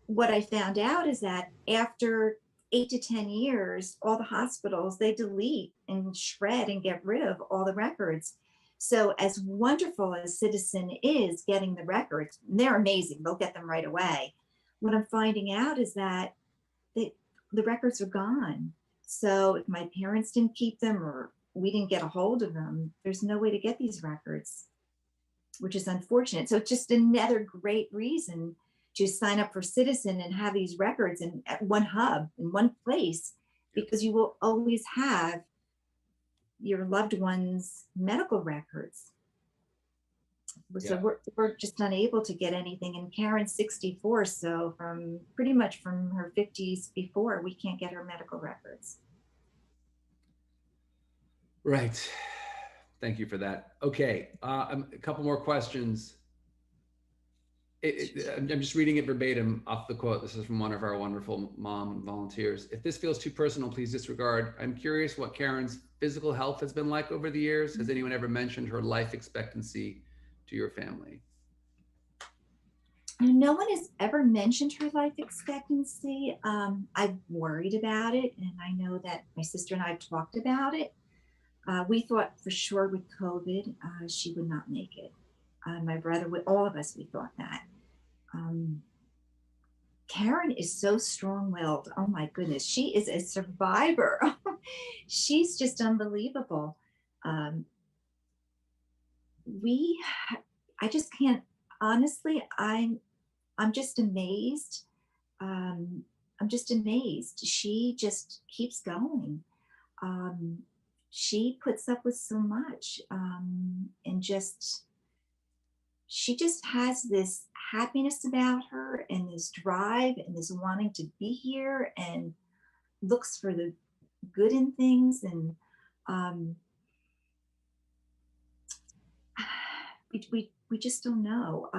What I found out is that after 8 to 10 years, all the hospitals, they delete and shred and get rid of all the records. So as wonderful as Citizen is getting the records, they're amazing. They'll get them right away. What I'm finding out is that the records are gone. So if my parents didn't keep them or we didn't get a hold of them, there's no way to get these records, which is unfortunate. So it's just another great reason to sign up for Citizen and have these records at one hub, in one place, because you will always have your loved one's medical records. So we're just unable to get anything. And Caren's 64, so pretty much from her 50s before, we can't get her medical records. Right. Thank you for that. Okay, a couple more questions. I'm just reading it verbatim off the quote. This is from one of our wonderful mom volunteers. If this feels too personal, please disregard. I'm curious what Caren's physical health has been like over the years. Has anyone ever mentioned her life expectancy to your family? No one has ever mentioned her life expectancy. I've worried about it, and I know that my sister and I have talked about it. We thought for sure with COVID, she would not make it. My brother, with all of us, we thought that. Caren is so strong-willed. Oh my goodness, she is a survivor. She's just unbelievable. I just can't, honestly, I'm just amazed. I'm just amazed. She just keeps going. She puts up with so much and she just has this happiness about her and this drive and this wanting to be here and looks for the good in things. And we just don't know.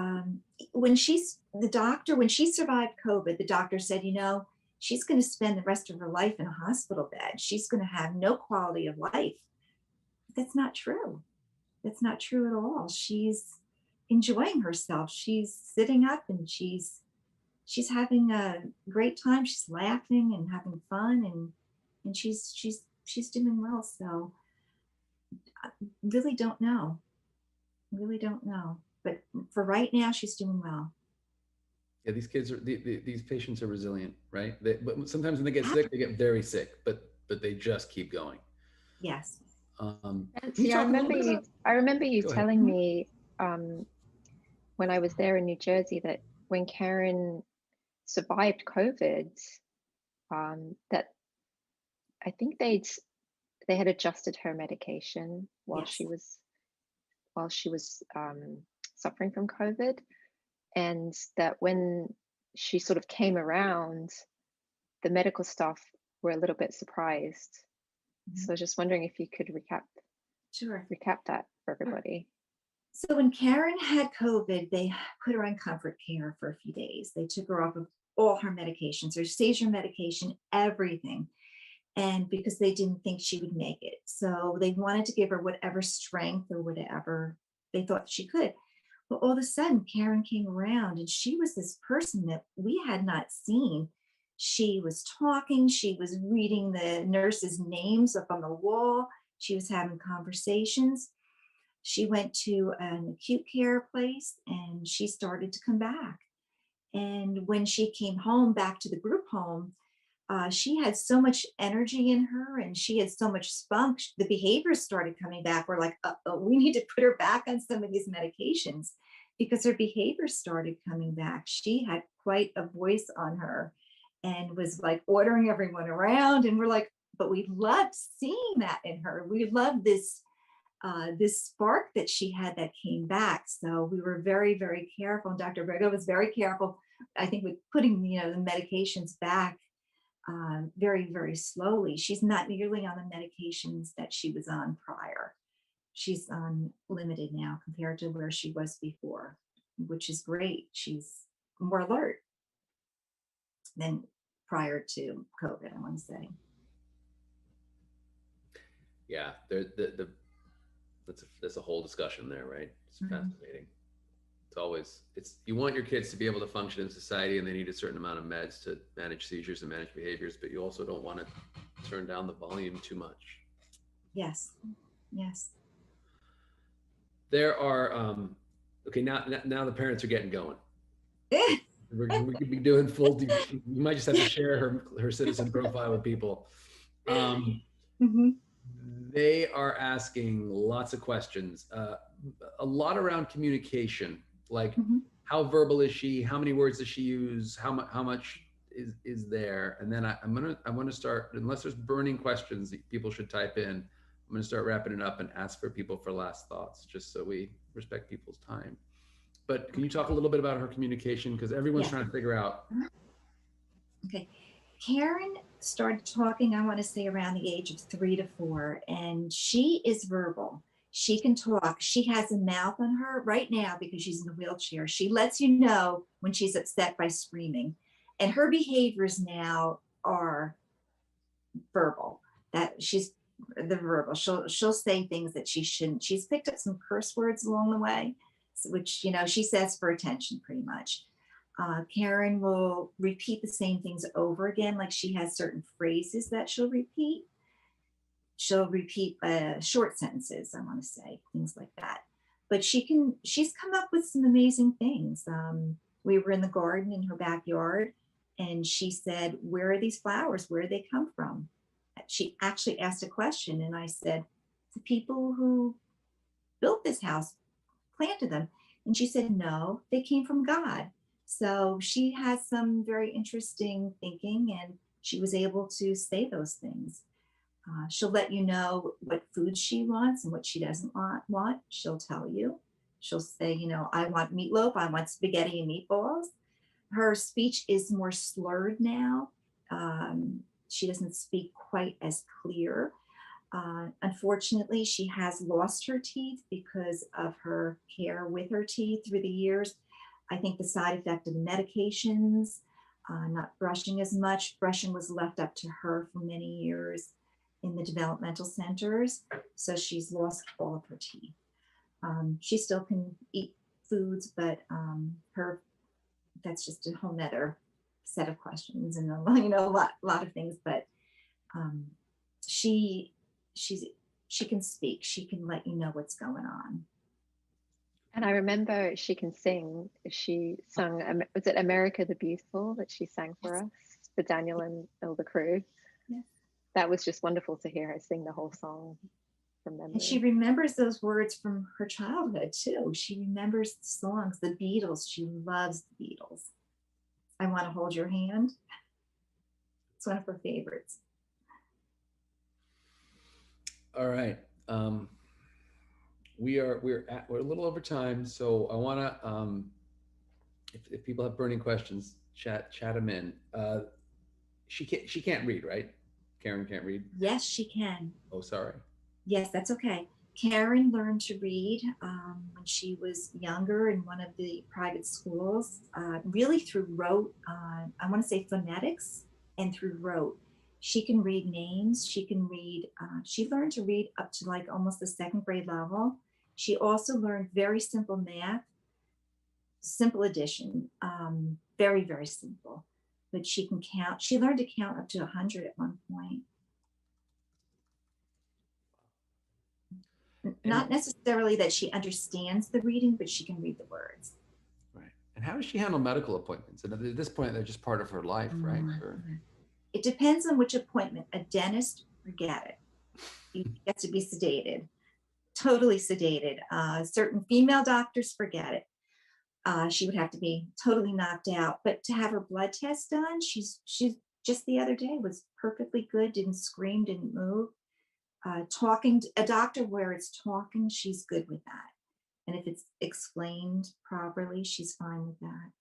When she survived COVID, the doctor said, you know, she's going to spend the rest of her life in a hospital bed. She's going to have no quality of life. That's not true. That's not true at all. She's enjoying herself. She's sitting up and she's having a great time. She's laughing and having fun and she's doing well. So I really don't know. Really don't know. But for right now, she's doing well. Yeah, these kids are these patients are resilient, right? But sometimes when they get sick, they get very sick, but they just keep going. Yes. Yeah, I remember you telling me when I was there in New Jersey that when Caren survived COVID, that I think they had adjusted her medication while she was suffering from COVID, and that when she sort of came around, the medical staff were a little bit surprised. So I was just wondering if you could recap that for everybody. So when Caren had COVID, they put her on comfort care for a few days. They took her off of all her medications, her seizure medication, everything. And because they didn't think she would make it. So they wanted to give her whatever strength or whatever they thought she could. But all of a sudden, Caren came around and she was this person that we had not seen. She was talking, she was reading the nurses' names up on the wall. She was having conversations. She went to an acute care place and she started to come back. And when she came home, back to the group home, she had so much energy in her and she had so much spunk. The behaviors started coming back. We're like, we need to put her back on some of these medications because her behaviors started coming back. She had quite a voice on her and was like ordering everyone around. And we're like, but we loved seeing that in her. We loved this spark that she had that came back. So we were very, very careful. And Dr. Brego was very careful, I think, with putting, the medications back very, very slowly. She's not nearly on the medications that she was on prior. She's on limited now compared to where she was before, which is great. She's more alert than prior to COVID, I want to say. Yeah, that's a whole discussion there, right? It's fascinating. It's you want your kids to be able to function in society, and they need a certain amount of meds to manage seizures and manage behaviors, but you also don't want to turn down the volume too much. Yes. There are okay, now the parents are getting going. We could be doing full. You might just have to share her citizen profile with people. They are asking lots of questions, a lot around communication, like how verbal is she? How many words does she use? How much is there? And then I want to start, unless there's burning questions that people should type in, I'm going to start wrapping it up and ask for people for last thoughts, just so we respect people's time. But can you talk a little bit about her communication? Because everyone's trying to figure out. Okay. Caren started talking, I want to say around the age of 3 to 4, and she is verbal. She can talk. She has a mouth on her right now because she's in a wheelchair. She lets you know when she's upset by screaming. And her behaviors now are verbal. That she's the verbal. She'll say things that she shouldn't. She's picked up some curse words along the way, which, she says for attention pretty much. Caren will repeat the same things over again. Like she has certain phrases that she'll repeat. She'll repeat short sentences, I want to say, things like that. But she's come up with some amazing things. We were in the garden in her backyard and she said, where are these flowers? Where do they come from? She actually asked a question and I said, the people who built this house planted them. And she said, no, they came from God. So she has some very interesting thinking and she was able to say those things. She'll let you know what food she wants and what she doesn't want. She'll tell you. She'll say, I want meatloaf, I want spaghetti and meatballs. Her speech is more slurred now. She doesn't speak quite as clear. Unfortunately, she has lost her teeth because of her care with her teeth through the years. I think the side effect of the medications, not brushing as much. Brushing was left up to her for many years in the developmental centers. So she's lost all of her teeth. She still can eat foods, but that's just a whole nother set of questions and a lot of things. But she can speak. She can let you know what's going on. And I remember she can sing. She sung, was it America the Beautiful that she sang for us, for Daniel and all the crew? Yes. That was just wonderful to hear her sing the whole song from memory. And she remembers those words from her childhood too. She remembers the songs, the Beatles. She loves the Beatles. I Want to Hold Your Hand. It's one of her favorites. All right. We're a little over time, so I want to, if people have burning questions, chat them in. She can't read, right? Caren can't read. Yes, she can. Oh, sorry. Yes, that's okay. Caren learned to read when she was younger in one of the private schools, really through rote. I want to say phonetics and through rote. She can read names. She can read. She learned to read up to like almost the 2nd grade level. She also learned very simple math, simple addition, very, very simple. But she can count. She learned to count up to 100 at one point. Not necessarily that she understands the reading, but she can read the words. Right. And how does she handle medical appointments? And at this point, they're just part of her life, right? It depends on which appointment. A dentist, forget it. You get to be sedated, totally sedated. Certain female doctors, forget it. She would have to be totally knocked out. But to have her blood test done, she's just the other day was perfectly good, didn't scream, didn't move. Talking to a doctor where it's talking, she's good with that. And if it's explained properly, she's fine with that.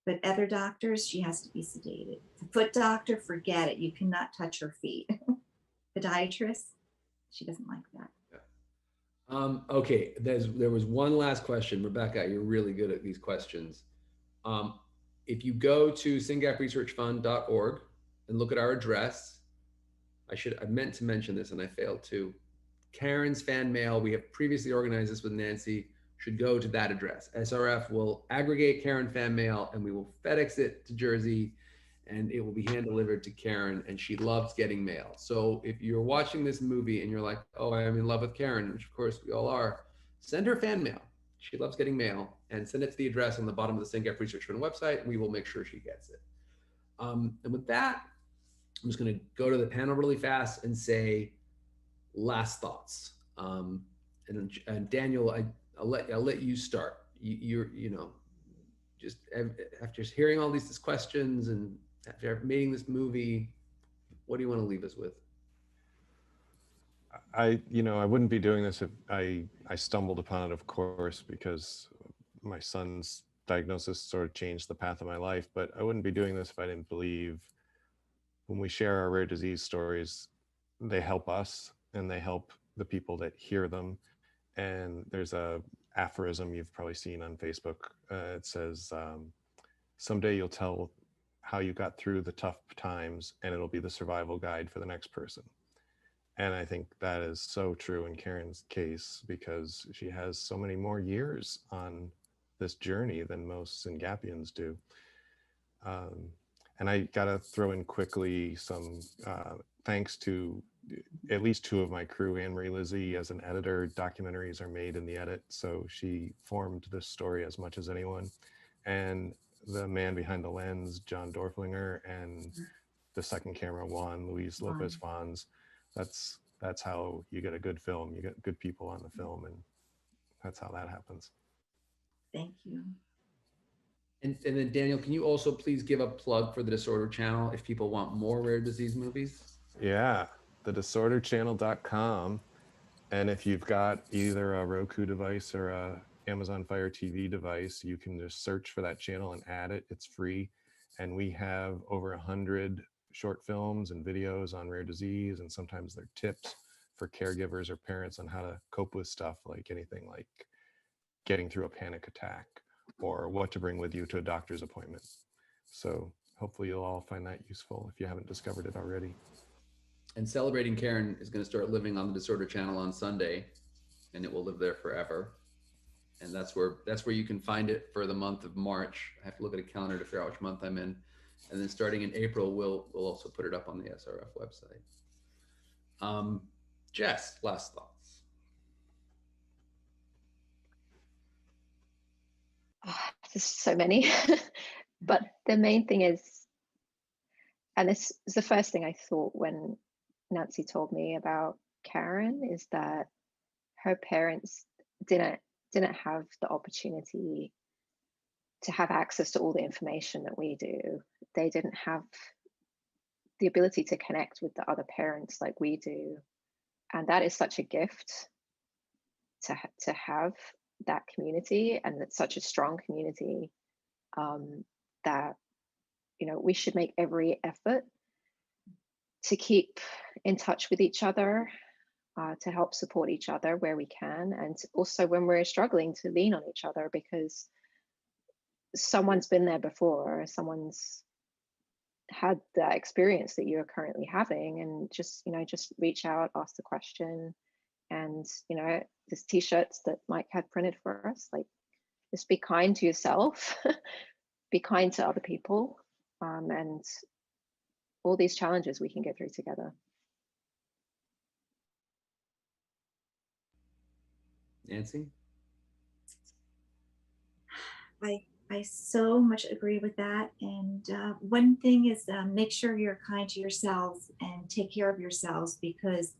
But other doctors, she has to be sedated. The foot doctor, forget it. You cannot touch her feet. Podiatrist, she doesn't like that. Okay, there was one last question. Rebecca, you're really good at these questions. If you go to syngapresearchfund.org and look at our address, I meant to mention this and I failed to. Karen's fan mail, we have previously organized this with Nancy, should go to that address. SRF will aggregate Karen fan mail and we will FedEx it to Jersey and it will be hand delivered to Karen, and she loves getting mail. So if you're watching this movie and you're like, oh, I'm in love with Karen, which of course we all are, send her fan mail. She loves getting mail, and send it to the address on the bottom of the SynGap Research Fund website, and we will make sure she gets it. And with that, I'm just gonna go to the panel really fast and say last thoughts. And Daniel, I'll let you start. You know, just after hearing all these questions and after making this movie, what do you want to leave us with? I wouldn't be doing this if I stumbled upon it, of course, because my son's diagnosis sort of changed the path of my life. But I wouldn't be doing this if I didn't believe when we share our rare disease stories, they help us and they help the people that hear them. And there's a aphorism you've probably seen on Facebook. It says, someday you'll tell how you got through the tough times and it'll be the survival guide for the next person. And I think that is so true in Karen's case, because she has so many more years on this journey than most Syngapians do. And I gotta throw in quickly some thanks to at least two of my crew. Anne-Marie Lizzie, as an editor, documentaries are made in the edit, so she formed this story as much as anyone. And the man behind the lens, John Dorflinger, and the second camera, Juan Luis Lopez Fons. That's how you get a good film. You get good people on the film, and that's how that happens. Thank you. And then Daniel, can you also please give a plug for the Disorder Channel if people want more rare disease movies? Yeah, thedisorderchannel.com. And if you've got either a Roku device or a Amazon Fire TV device, you can just search for that channel and add it. It's free. And we have over 100 short films and videos on rare disease, and sometimes they're tips for caregivers or parents on how to cope with stuff, like anything like getting through a panic attack or what to bring with you to a doctor's appointment. So hopefully you'll all find that useful if you haven't discovered it already. And Celebrating Karen is going to start living on the Disorder Channel on Sunday, and it will live there forever. And that's where you can find it for the month of March. I have to look at a calendar to figure out which month I'm in. And then starting in April, we'll also put it up on the SRF website. Jess, last thoughts. There's so many, but the main thing is, and this is the first thing I thought when Nancy told me about Karen, is that her parents didn't have the opportunity to have access to all the information that we do. They didn't have the ability to connect with the other parents like we do. And that is such a gift to have that community, and it's such a strong community that, you know, we should make every effort to keep in touch with each other, to help support each other where we can, and also when we're struggling to lean on each other, because someone's been there before, someone's had that experience that you're currently having, and just reach out, ask the question. And there's t-shirts that Mike had printed for us, like, just be kind to yourself, be kind to other people, and all these challenges we can get through together. Nancy? I so much agree with that. And one thing is make sure you're kind to yourselves and take care of yourselves, because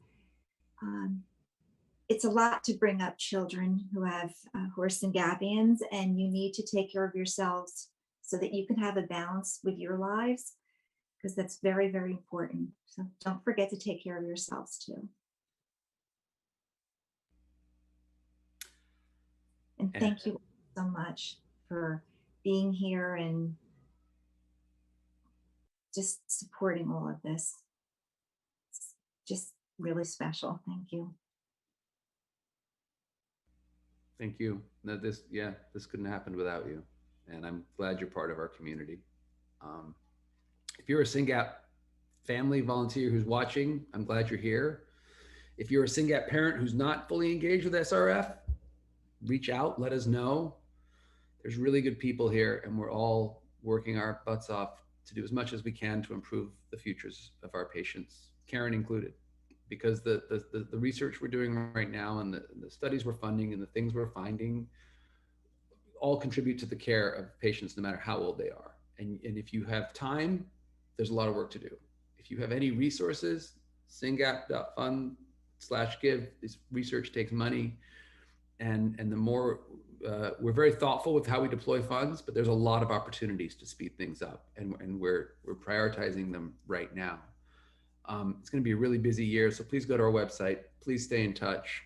it's a lot to bring up children who are Syngapians, and you need to take care of yourselves so that you can have a balance with your lives, because that's very, very important. So don't forget to take care of yourselves too. And thank you so much for being here and just supporting all of this. It's just really special. Thank you. Thank you. No, this couldn't happen without you. And I'm glad you're part of our community. If you're a SYNGAP family volunteer who's watching, I'm glad you're here. If you're a SYNGAP parent who's not fully engaged with SRF, reach out, let us know. There's really good people here, and we're all working our butts off to do as much as we can to improve the futures of our patients, Caren included, because the research we're doing right now and the studies we're funding and the things we're finding all contribute to the care of patients no matter how old they are. And if you have time, there's a lot of work to do. If you have any resources, syngap.fund/give. This research takes money, and the more we're very thoughtful with how we deploy funds, but there's a lot of opportunities to speed things up, and we're prioritizing them right now. It's going to be a really busy year, so please go to our website. Please stay in touch,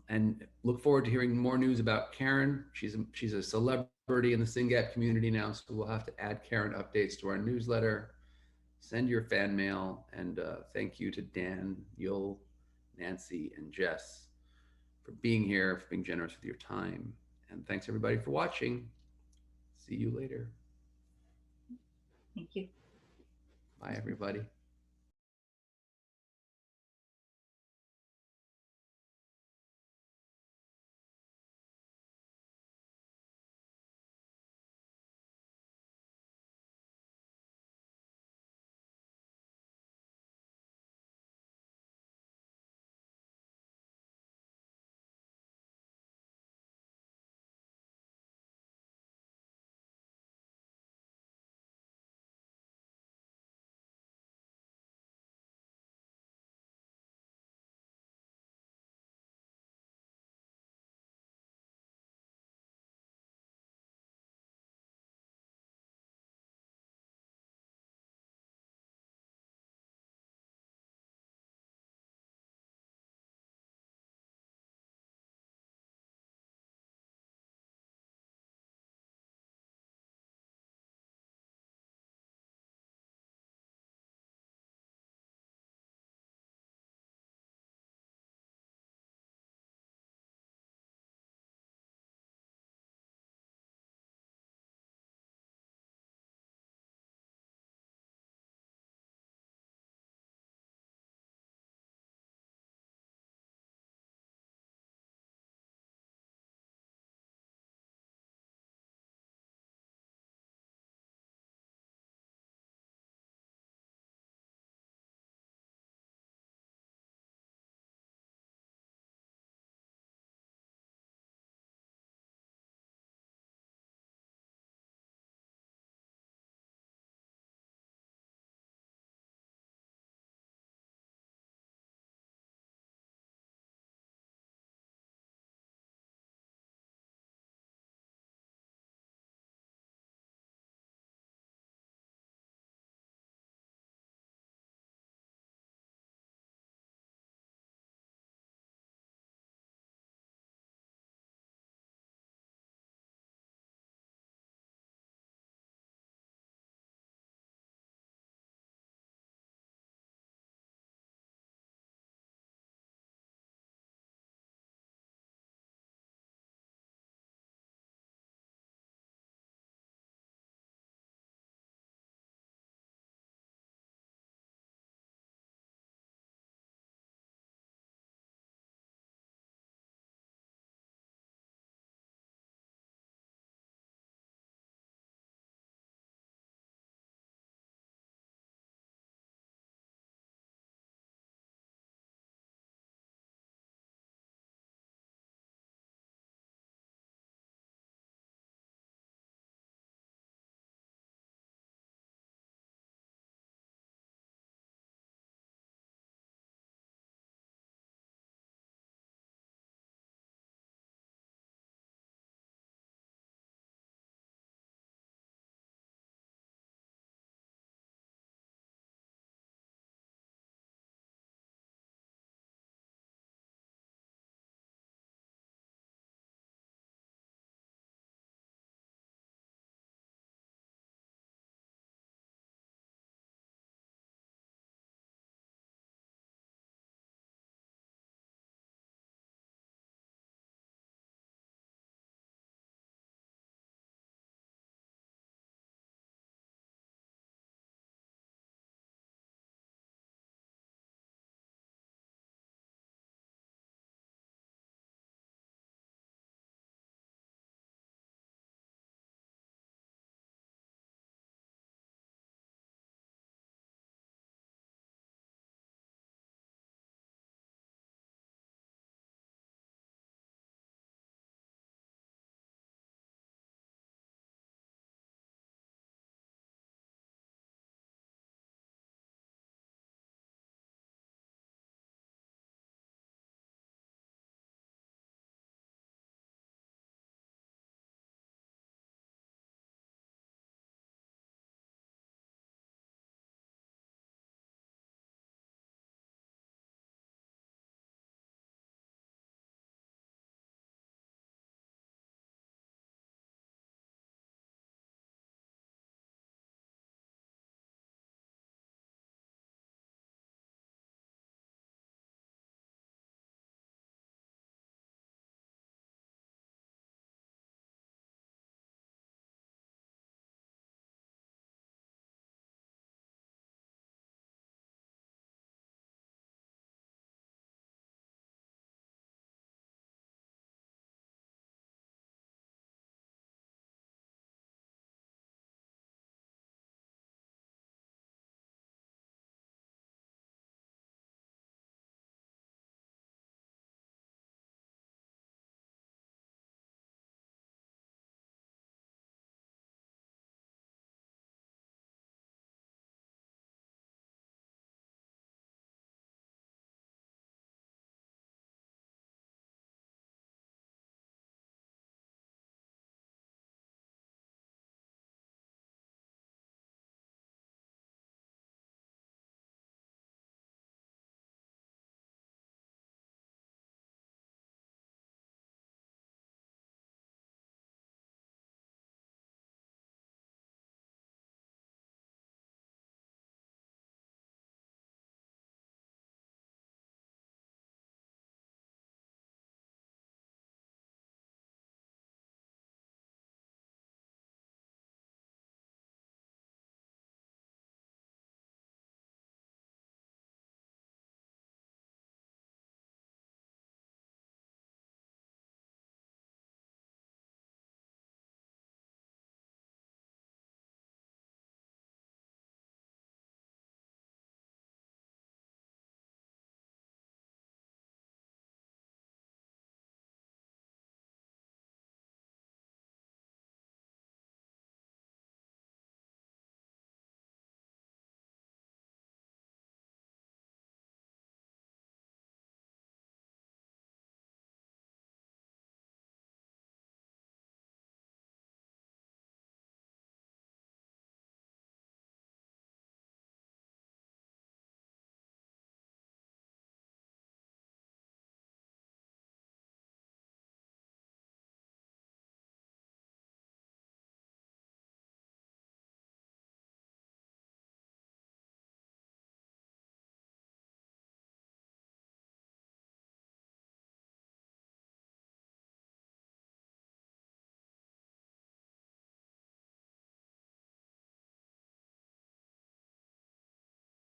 and look forward to hearing more news about Caren. She's a celebrity in the SYNGAP community now, so we'll have to add Caren updates to our newsletter. Send your fan mail, and thank you to Dan, Yul, Nancy, and Jess for being here, for being generous with your time. And thanks everybody for watching. See you later. Thank you. Bye everybody.